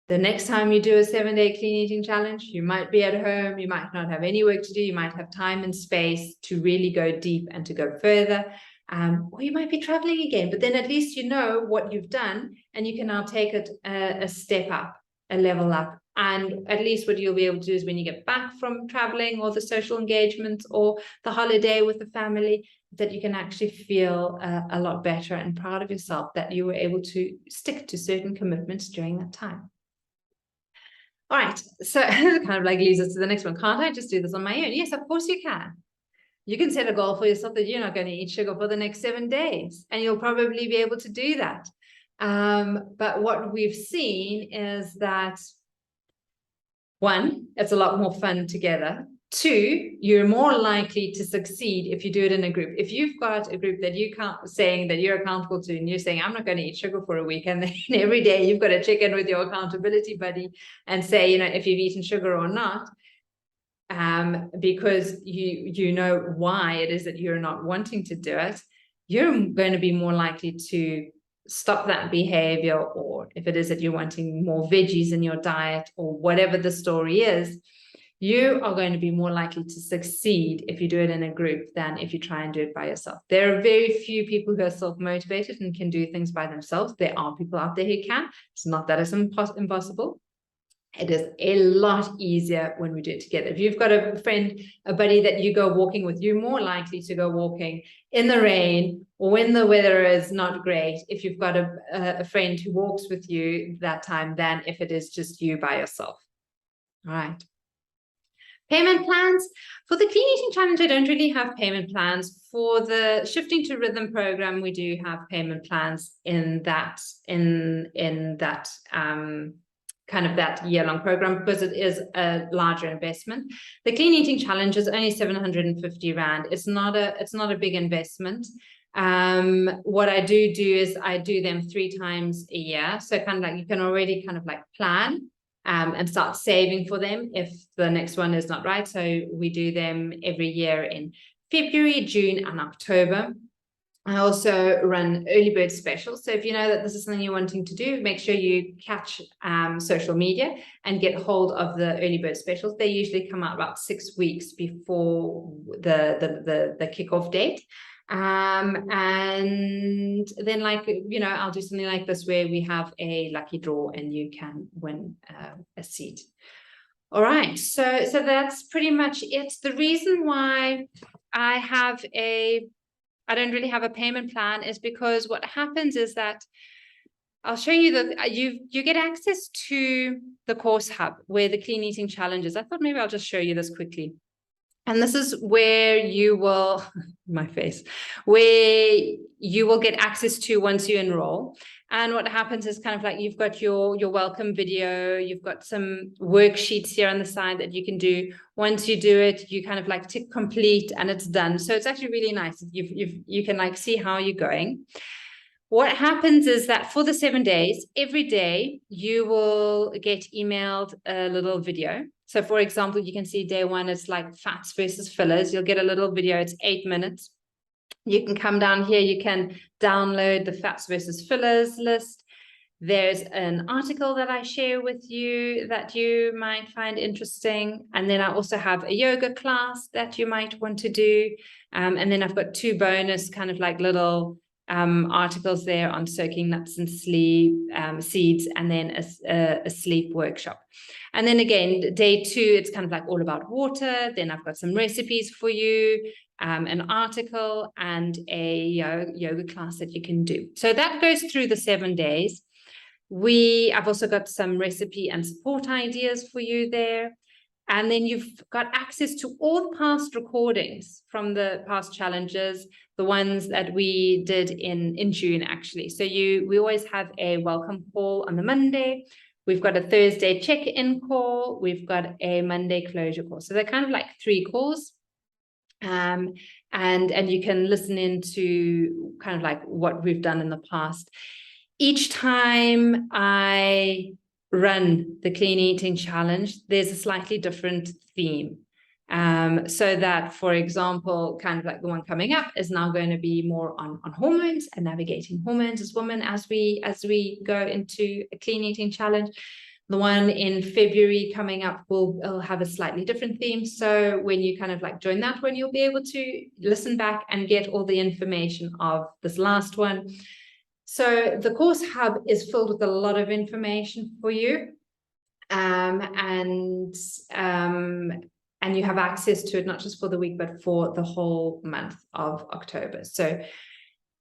Speaker 1: The next time you do a 7-day clean eating challenge, you might be at home, you might not have any work to do, you might have time and space to really go deep and to go further, or you might be traveling again, but then at least you know what you've done and you can now take it a step up, a level up. And at least what you'll be able to do is when you get back from traveling or the social engagements or the holiday with the family, that you can actually feel a lot better and proud of yourself that you were able to stick to certain commitments during that time. All right, so it kind of like leads us to the next one. Can't I just do this on my own? Yes, of course you can. You can set a goal for yourself that you're not going to eat sugar for the next 7 days, and you'll probably be able to do that. But what we've seen is that, one, it's a lot more fun together. 2, you're more likely to succeed if you do it in a group. If you've got a group that you can't saying that you're accountable to, and you're saying, I'm not going to eat sugar for a week, and then every day you've got to check in with your accountability buddy and say, if you've eaten sugar or not, because you know why it is that you're not wanting to do it, you're going to be more likely to stop that behavior. Or if it is that you're wanting more veggies in your diet or whatever the story is, you are going to be more likely to succeed if you do it in a group than if you try and do it by yourself. There are very few people who are self-motivated and can do things by themselves. There are people out there who can. It's not that it's impossible. It is a lot easier when we do it together. If you've got a friend, a buddy that you go walking with, you're more likely to go walking in the rain or when the weather is not great, if you've got a friend who walks with you that time, than if it is just you by yourself. All right. Payment plans. For the Clean Eating Challenge, I don't really have payment plans. For the Shifting to Rhythm program, we do have payment plans in that kind of that year-long program, because it is a larger investment. The Clean Eating Challenge is only 750 Rand. It's not a big investment. What I do is I do them 3 times a year. So kind of like you can already kind of like plan and start saving for them if the next one is not right. So we do them every year in February, June, and October. I also run early bird specials. So if you know that this is something you're wanting to do, make sure you catch social media and get hold of the early bird specials. They usually come out about 6 weeks before the kickoff date. And then, like, you know, I'll do something like this where we have a lucky draw and you can win a seat. All right, so that's pretty much it. The reason why I don't really have a payment plan is because what happens is that I'll show you that you get access to the course hub where the Clean Eating Challenge is. I thought maybe I'll just show you this quickly. And this is where you will, where you will get access to once you enroll. And what happens is kind of like you've got your welcome video, you've got some worksheets here on the side that you can do. Once you do it, you kind of like tick complete and it's done. So it's actually really nice. You can like see how you're going. What happens is that for the 7 days, every day you will get emailed a little video. So for example, you can see day 1 is like fats versus fillers. You'll get a little video, it's 8 minutes. You can come down here, you can download the fats versus fillers list. There's an article that I share with you that you might find interesting. And then I also have a yoga class that you might want to do. And then I've got 2 bonus kind of like little articles there on soaking nuts and seeds, and then a sleep workshop. And then again, day 2, it's kind of like all about water. Then I've got some recipes for you, an article, and a yoga class that you can do. So that goes through the 7 days. I've also got some recipe and support ideas for you there. And then you've got access to all the past recordings from the past challenges, the ones that we did in June, actually. So we always have a welcome call on the Monday. We've got a Thursday check-in call. We've got a Monday closure call. So they're kind of like 3 calls. And you can listen into kind of like what we've done in the past. Each time I run the Clean Eating Challenge, there's a slightly different theme. So that, for example, kind of like the one coming up is now going to be more on hormones and navigating hormones as women as we go into a Clean Eating Challenge. The one in February coming up will have a slightly different theme. So when you kind of like join that one, you'll be able to listen back and get all the information of this last one. So the course hub is filled with a lot of information for you. And you have access to it, not just for the week, but for the whole month of October. So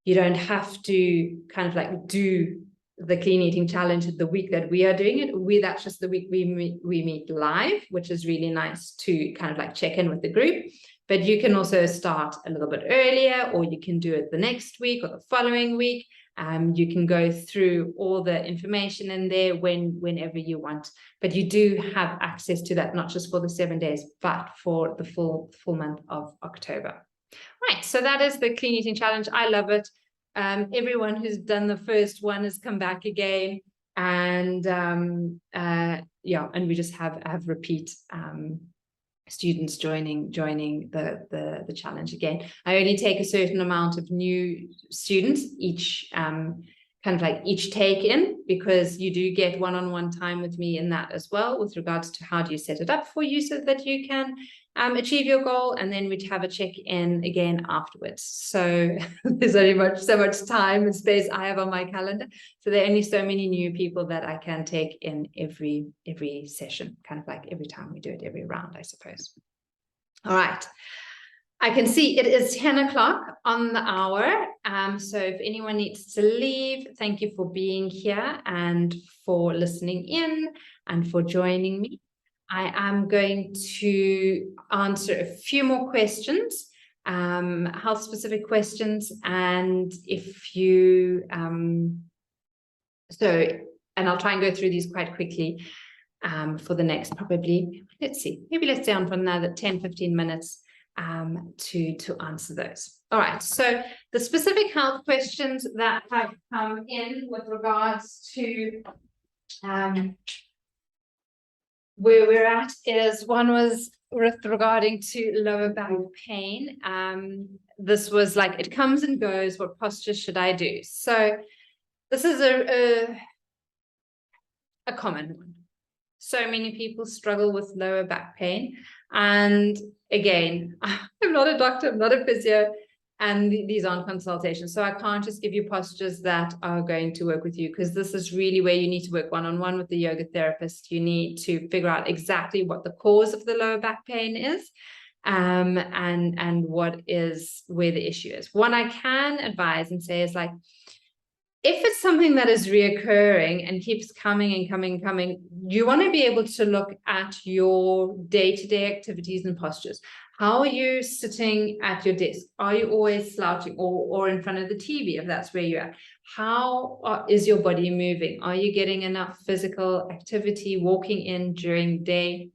Speaker 1: you don't have to kind of like do the Clean Eating Challenge the week that we are doing it. That's just the week we meet live, which is really nice to kind of like check in with the group. But you can also start a little bit earlier, or you can do it the next week or the following week. You can go through all the information in there whenever you want, but you do have access to that, not just for the 7 days, but for the full month of October. Right, so that is the Clean Eating Challenge. I love it. Everyone who's done the first one has come back again, and yeah, and we just have repeat students joining the challenge again. I only take a certain amount of new students each kind of like each take in, because you do get one-on-one time with me in that as well, with regards to how do you set it up for you so that you can achieve your goal, and then we'd have a check-in again afterwards. So there's only so much time and space I have on my calendar, so there are only so many new people that I can take in every session, kind of like every time we do it, every round, I suppose. All right. I can see it is 10 o'clock on the hour. So if anyone needs to leave, thank you for being here and for listening in and for joining me. I am going to answer a few more questions, health-specific questions, and if you, and I'll try and go through these quite quickly for the next probably, let's see, maybe let's stay on for another 10, 15 minutes to answer those. All right, so the specific health questions that have come in with regards to where we're at is, one was regarding to lower back pain. This was like, it comes and goes, what posture should I do? So this is a common one. So many people struggle with lower back pain. And again, I'm not a doctor, I'm not a physio, and these aren't consultations. So I can't just give you postures that are going to work with you, because this is really where you need to work one-on-one with the yoga therapist. You need to figure out exactly what the cause of the lower back pain is, and what is where the issue is. What I can advise and say is, like, if it's something that is reoccurring and keeps coming and coming and coming, you want to be able to look at your day-to-day activities and postures. How are you sitting at your desk? Are you always slouching or in front of the TV, if that's where you're at? How is your body moving? Are you getting enough physical activity, walking in during the day?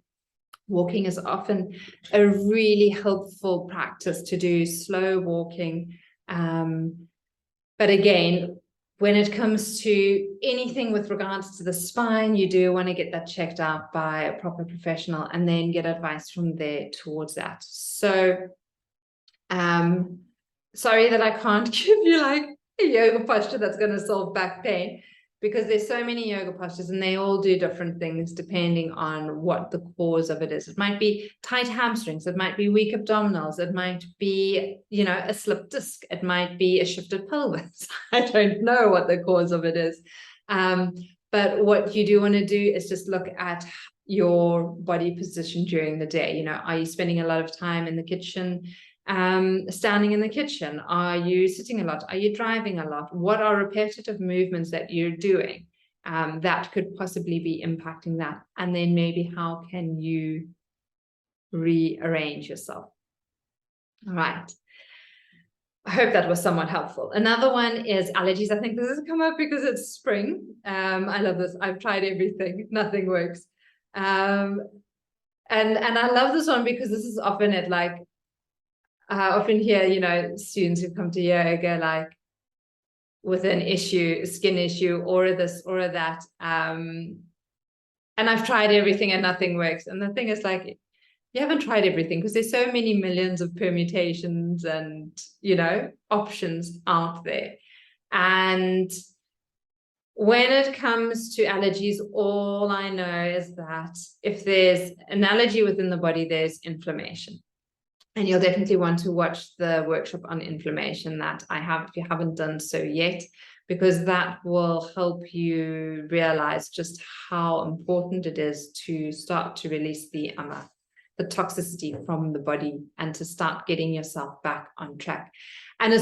Speaker 1: Walking is often a really helpful practice to do, slow walking. But again, when it comes to anything with regards to the spine, you do want to get that checked out by a proper professional and then get advice from there towards that. So, sorry that I can't give you like a yoga posture that's going to solve back pain, because there's so many yoga postures and they all do different things depending on what the cause of it is. It might be tight hamstrings, it might be weak abdominals, it might be, you know, a slip disc, it might be a shifted pelvis. I don't know what the cause of it is. But what you do want to do is just look at your body position during the day. You know, are you spending a lot of time in the kitchen? Standing in the kitchen? Are you sitting a lot? Are you driving a lot? What are repetitive movements that you're doing that could possibly be impacting that? And then maybe how can you rearrange yourself? All right. I hope that was somewhat helpful. Another one is allergies. I think this has come up because it's spring. I love this. I've tried everything. Nothing works. And I love this one because this is often at like, often hear, you know, students who come to yoga like with an issue, a skin issue, or this or that. And I've tried everything and nothing works. And the thing is, like, you haven't tried everything, because there's so many millions of permutations and, you know, options out there. And when it comes to allergies, all I know is that if there's an allergy within the body, there's inflammation. And you'll definitely want to watch the workshop on inflammation that I have, if you haven't done so yet, because that will help you realize just how important it is to start to release the toxicity from the body and to start getting yourself back on track. And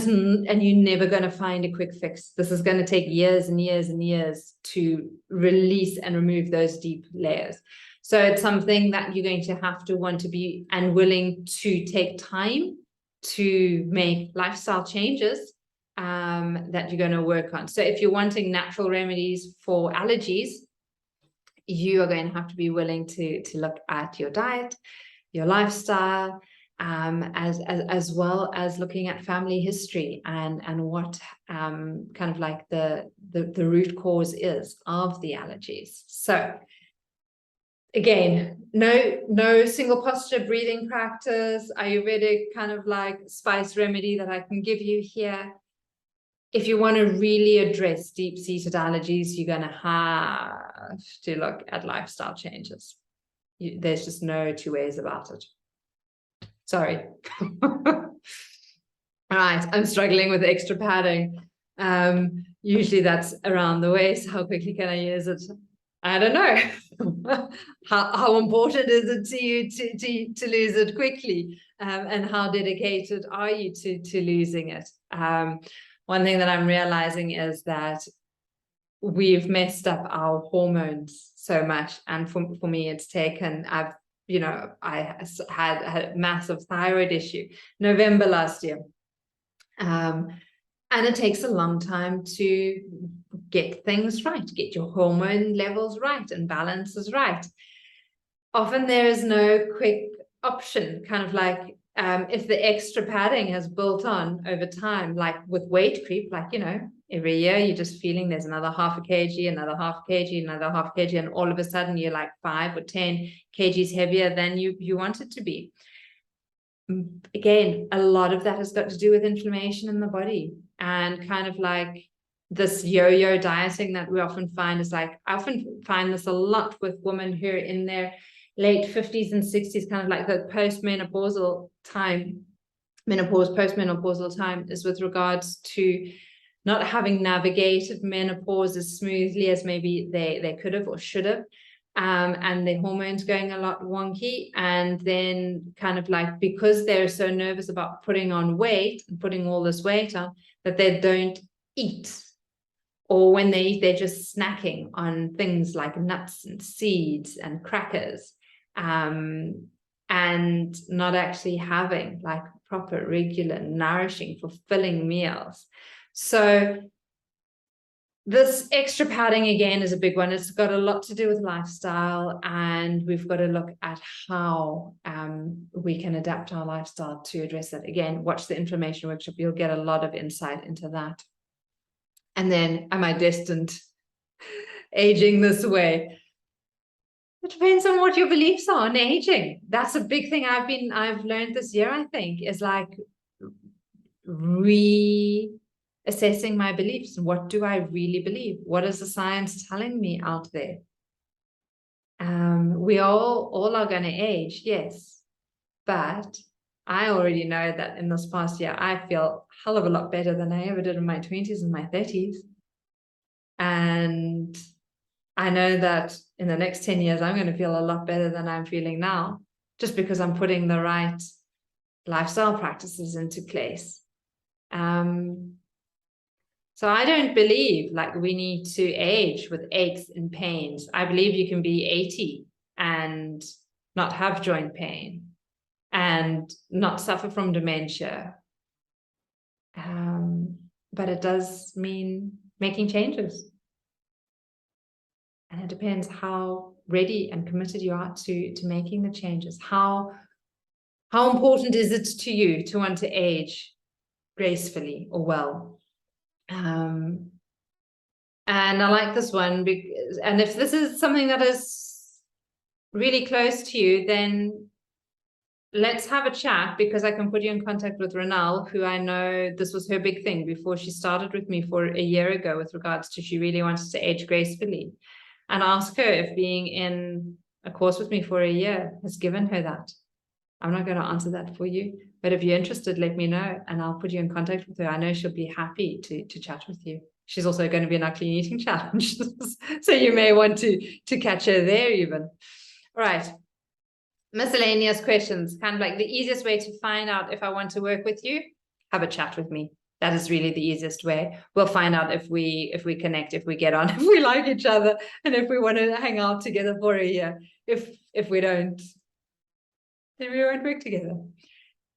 Speaker 1: you're never going to find a quick fix. This is going to take years and years and years to release and remove those deep layers. So it's something that you're going to have to want to be and willing to take time to make lifestyle changes that you're going to work on. So if you're wanting natural remedies for allergies, you are going to have to be willing to look at your diet, your lifestyle, as well as looking at family history and what kind of like the root cause is of the allergies. So again, no single posture breathing practice, Ayurvedic kind of like spice remedy that I can give you here. if you want to really address deep-seated allergies, you're going to have to look at lifestyle changes. There's just no two ways about it. Sorry. All right, I'm struggling with extra padding. Usually that's around the waist. How quickly can I use it? I don't know. how important is it to you to lose it quickly? And how dedicated are you to losing it? One thing that I'm realizing is that we've messed up our hormones so much. And for me, it's taken, I had a massive thyroid issue November last year. And it takes a long time to get things right, get your hormone levels right and balances right. Often there is no quick option, kind of like if the extra padding has built on over time, like with weight creep, like, every year you're just feeling there's another half a kg, another half a kg, another half a kg, and all of a sudden you're like 5 or 10 kgs heavier than you want it to be. Again, a lot of that has got to do with inflammation in the body, and kind of like this yo-yo dieting that we often find is like, I often find this a lot with women who are in their late 50s and 60s, kind of like the postmenopausal time, postmenopausal time, is with regards to not having navigated menopause as smoothly as maybe they could have or should have. And their hormones going a lot wonky, and then kind of like, because they're so nervous about putting on weight and putting all this weight on, that they don't eat, or when they eat, they're just snacking on things like nuts and seeds and crackers, and not actually having like proper, regular, nourishing, fulfilling meals. So this extra padding, again, is a big one. It's got a lot to do with lifestyle, and we've got to look at how we can adapt our lifestyle to address it. Again, watch the inflammation workshop. You'll get a lot of insight into that. And then, am I destined aging this way? It depends on what your beliefs are on aging. That's a big thing I've learned this year, I think, is like assessing my beliefs. What do I really believe? What is the science telling me out there? We all are going to age, yes, but I already know that in this past year I feel a hell of a lot better than I ever did in my 20s and my 30s, and I know that in the next 10 years I'm going to feel a lot better than I'm feeling now, just because I'm putting the right lifestyle practices into place. So I don't believe like we need to age with aches and pains. I believe you can be 80 and not have joint pain and not suffer from dementia. But it does mean making changes. And it depends how ready and committed you are to making the changes. How important is it to you to want to age gracefully or well? And I like this one because, and if this is something that is really close to you, then let's have a chat, because I can put you in contact with Renal, who I know this was her big thing before she started with me for a year ago, with regards to she really wanted to age gracefully, and ask her if being in a course with me for a year has given her that. I'm not going to answer that for you, but if you're interested, let me know and I'll put you in contact with her. I know she'll be happy to chat with you. She's also going to be in our clean eating challenge, so you may want to catch her there even. All right. Miscellaneous questions, kind of like the easiest way to find out if I want to work with you, have a chat with me. That is really the easiest way. We'll find out if we connect, if we get on, if we like each other, and if we want to hang out together for a year. If we don't, then we won't work together.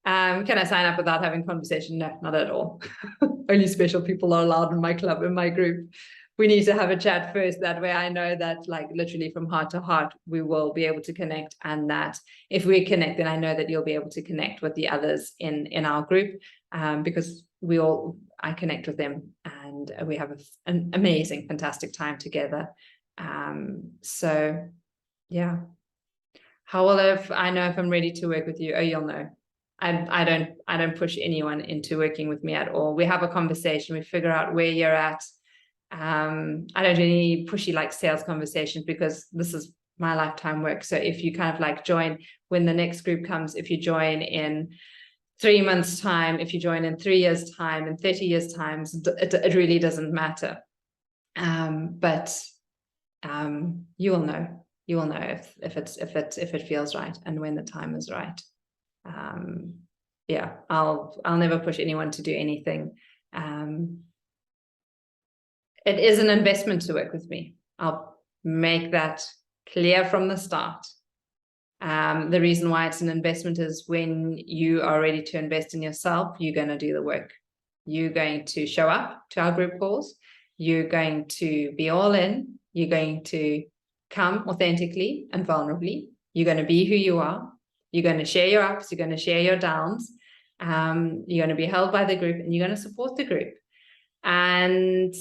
Speaker 1: Can I sign up without having conversation? No, not at all. Only special people are allowed in my club, in my group. We need to have a chat first. That way I know that, like, literally from heart to heart, we will be able to connect. And that if we connect, then I know that you'll be able to connect with the others in our group, because I connect with them and we have an amazing, fantastic time together. So yeah. How will I know if I'm ready to work with you? Oh, you'll know. I don't push anyone into working with me at all. We have a conversation, we figure out where you're at. I don't do any pushy like sales conversations, because this is my lifetime work. So if you kind of like join when the next group comes, if you join in 3 months' time, if you join in 3 years' time, in 30 years' time, it really doesn't matter. But you will know. You will know if it feels right and when the time is right. Yeah, I'll never push anyone to do anything. It is an investment to work with me. I'll make that clear from the start. The reason why it's an investment is when you are ready to invest in yourself, you're going to do the work. You're going to show up to our group calls. You're going to be all in. You're going to come authentically and vulnerably. You're going to be who you are. You're going to share your ups. You're going to share your downs. You're going to be held by the group, and you're going to support the group. And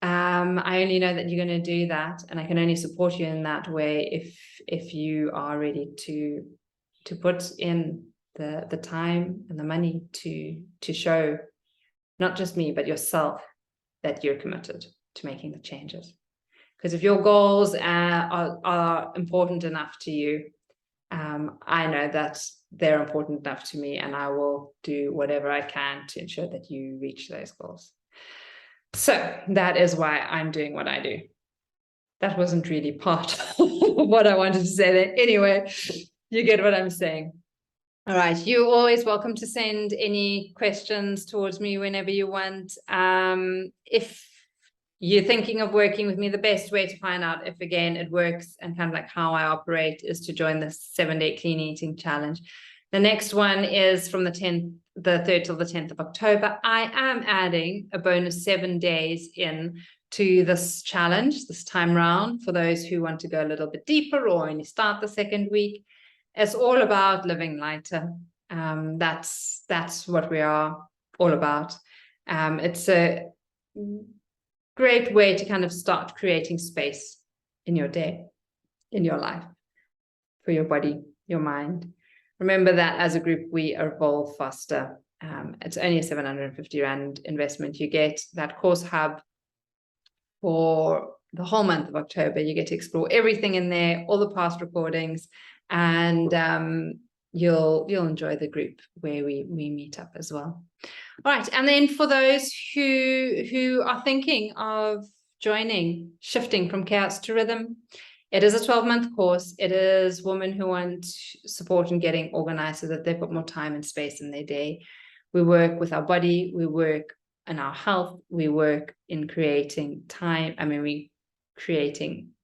Speaker 1: I only know that you're going to do that, and I can only support you in that way if you are ready to put in the time and the money to show not just me but yourself that you're committed to making the changes. Because if your goals are important enough to you, I know that they're important enough to me, and I will do whatever I can to ensure that you reach those goals. So that is why I'm doing what I do. That wasn't really part of what I wanted to say there. Anyway, you get what I'm saying. All right, you're always welcome to send any questions towards me whenever you want. If you're thinking of working with me, the best way to find out if, again, it works and kind of like how I operate is to join the 7-day clean eating challenge. The next one is from the 3rd till the 10th of October. I am adding a bonus 7 days in to this challenge this time round for those who want to go a little bit deeper or only start the 2nd week. It's all about living lighter. That's what we are all about. It's a great way to kind of start creating space in your day, in your life, for your body, your mind. Remember that as a group, we evolve faster. It's only a 750 Rand investment. You get that course hub for the whole month of October. You get to explore everything in there, all the past recordings, and you'll enjoy the group where we meet up as well. All right, and then for those who are thinking of shifting from chaos to rhythm, it is a 12-month course. It is women who want support in getting organized so that they've got more time and space in their day. We work with our body, we work in our health, we work in creating time.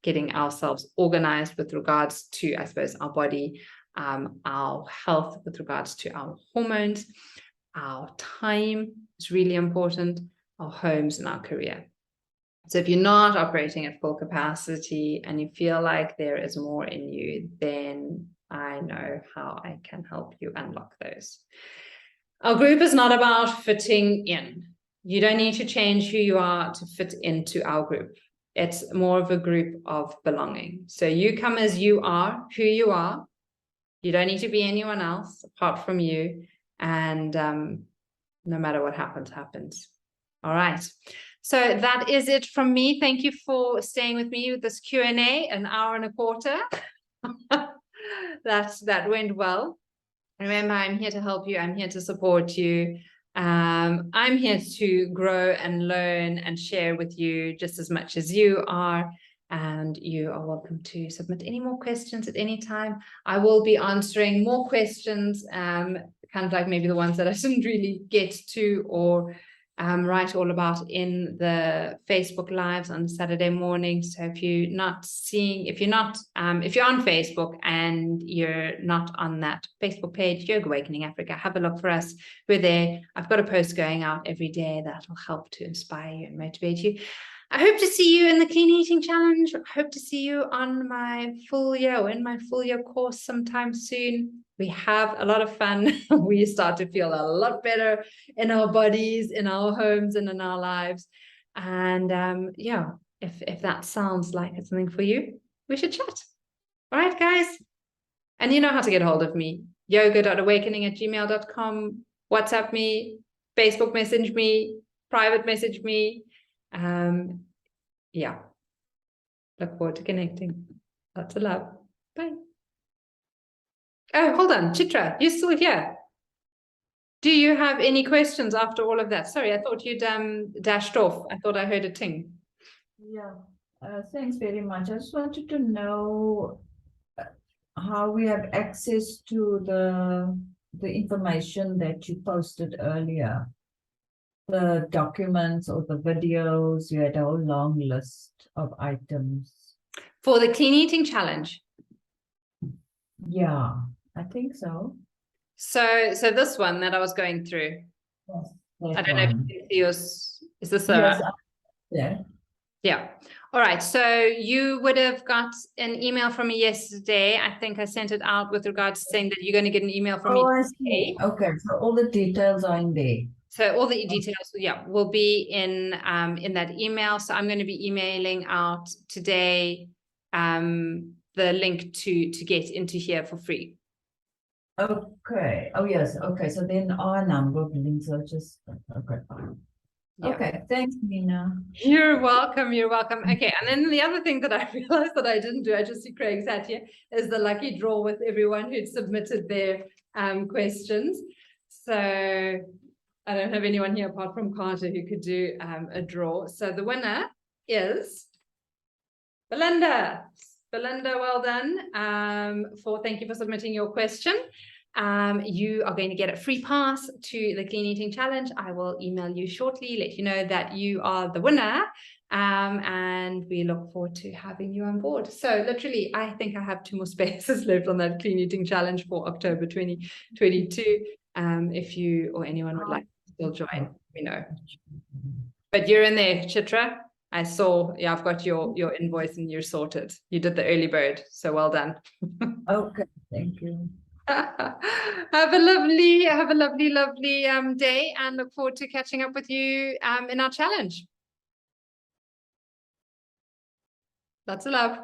Speaker 1: Getting ourselves organized with regards to, I suppose, our body, our health with regards to our hormones, our time is really important, our homes and our career. So if you're not operating at full capacity and you feel like there is more in you, then I know how I can help you unlock those. Our group is not about fitting in. You don't need to change who you are to fit into our group. It's more of a group of belonging. So you come as you are, who you are. You don't need to be anyone else apart from you. And no matter what happens, happens. All right. So that is it from me. Thank you for staying with me with this Q&A, an hour and a quarter. That went well. Remember, I'm here to help you. I'm here to support you. I'm here to grow and learn and share with you just as much as you are. And you are welcome to submit any more questions at any time. I will be answering more questions, kind of like maybe the ones that I didn't really get to or write all about in the Facebook lives on Saturday morning. So if you're on Facebook and you're not on that Facebook page, Yoga Awakening Africa, have a look for us. We're there. I've got a post going out every day that will help to inspire you and motivate you. I hope to see you in the Clean Eating Challenge. I hope to see you on my full year course sometime soon. We have a lot of fun. We start to feel a lot better in our bodies, in our homes, and in our lives. And yeah, if that sounds like it's something for you, we should chat. All right, guys. And you know how to get hold of me. yoga.awakening@gmail.com, WhatsApp me, Facebook message me, private message me. Yeah. Look forward to connecting. Lots of love. Bye. Oh, hold on. Chitra, you're still here. Do you have any questions after all of that? Sorry, I thought you'd dashed off. I thought I heard a ting.
Speaker 2: Yeah, thanks very much. I just wanted to know how we have access to the information that you posted earlier. The documents or the videos, you had a whole long list of items.
Speaker 1: For the clean eating challenge.
Speaker 2: Yeah, I think so.
Speaker 1: So this one that I was going through.
Speaker 2: Yes,
Speaker 1: I don't know if you can see yours. Is this
Speaker 2: yes, yeah.
Speaker 1: Yeah. All right. So you would have got an email from me yesterday. I think I sent it out with regards to saying that you're going to get an email from me.
Speaker 2: I see. Okay, so all the details are in there.
Speaker 1: So all the details, yeah, will be in that email. So I'm going to be emailing out today the link to get into here for free.
Speaker 2: Okay. Oh yes. Okay. So then our number of links are just okay. Fine.
Speaker 1: Yeah.
Speaker 2: Okay. Thanks, Nina.
Speaker 1: You're welcome. You're welcome. Okay. And then the other thing that I realized that I didn't do, I just see Craig's hat here, is the lucky draw with everyone who'd submitted their questions. So I don't have anyone here apart from Carter who could do a draw. So the winner is Belinda. Belinda, well done. Thank you for submitting your question. You are going to get a free pass to the Clean Eating Challenge. I will email you shortly, let you know that you are the winner. And we look forward to having you on board. So literally, I think I have 2 more spaces left on that Clean Eating Challenge for October 2022. If you or anyone would like to still join, let me know. But you're in there, Chitra. I saw, yeah, I've got your invoice and you're sorted. You did the early bird, so well done.
Speaker 2: Okay, thank you.
Speaker 1: Have a lovely day, and look forward to catching up with you in our challenge. Lots of love.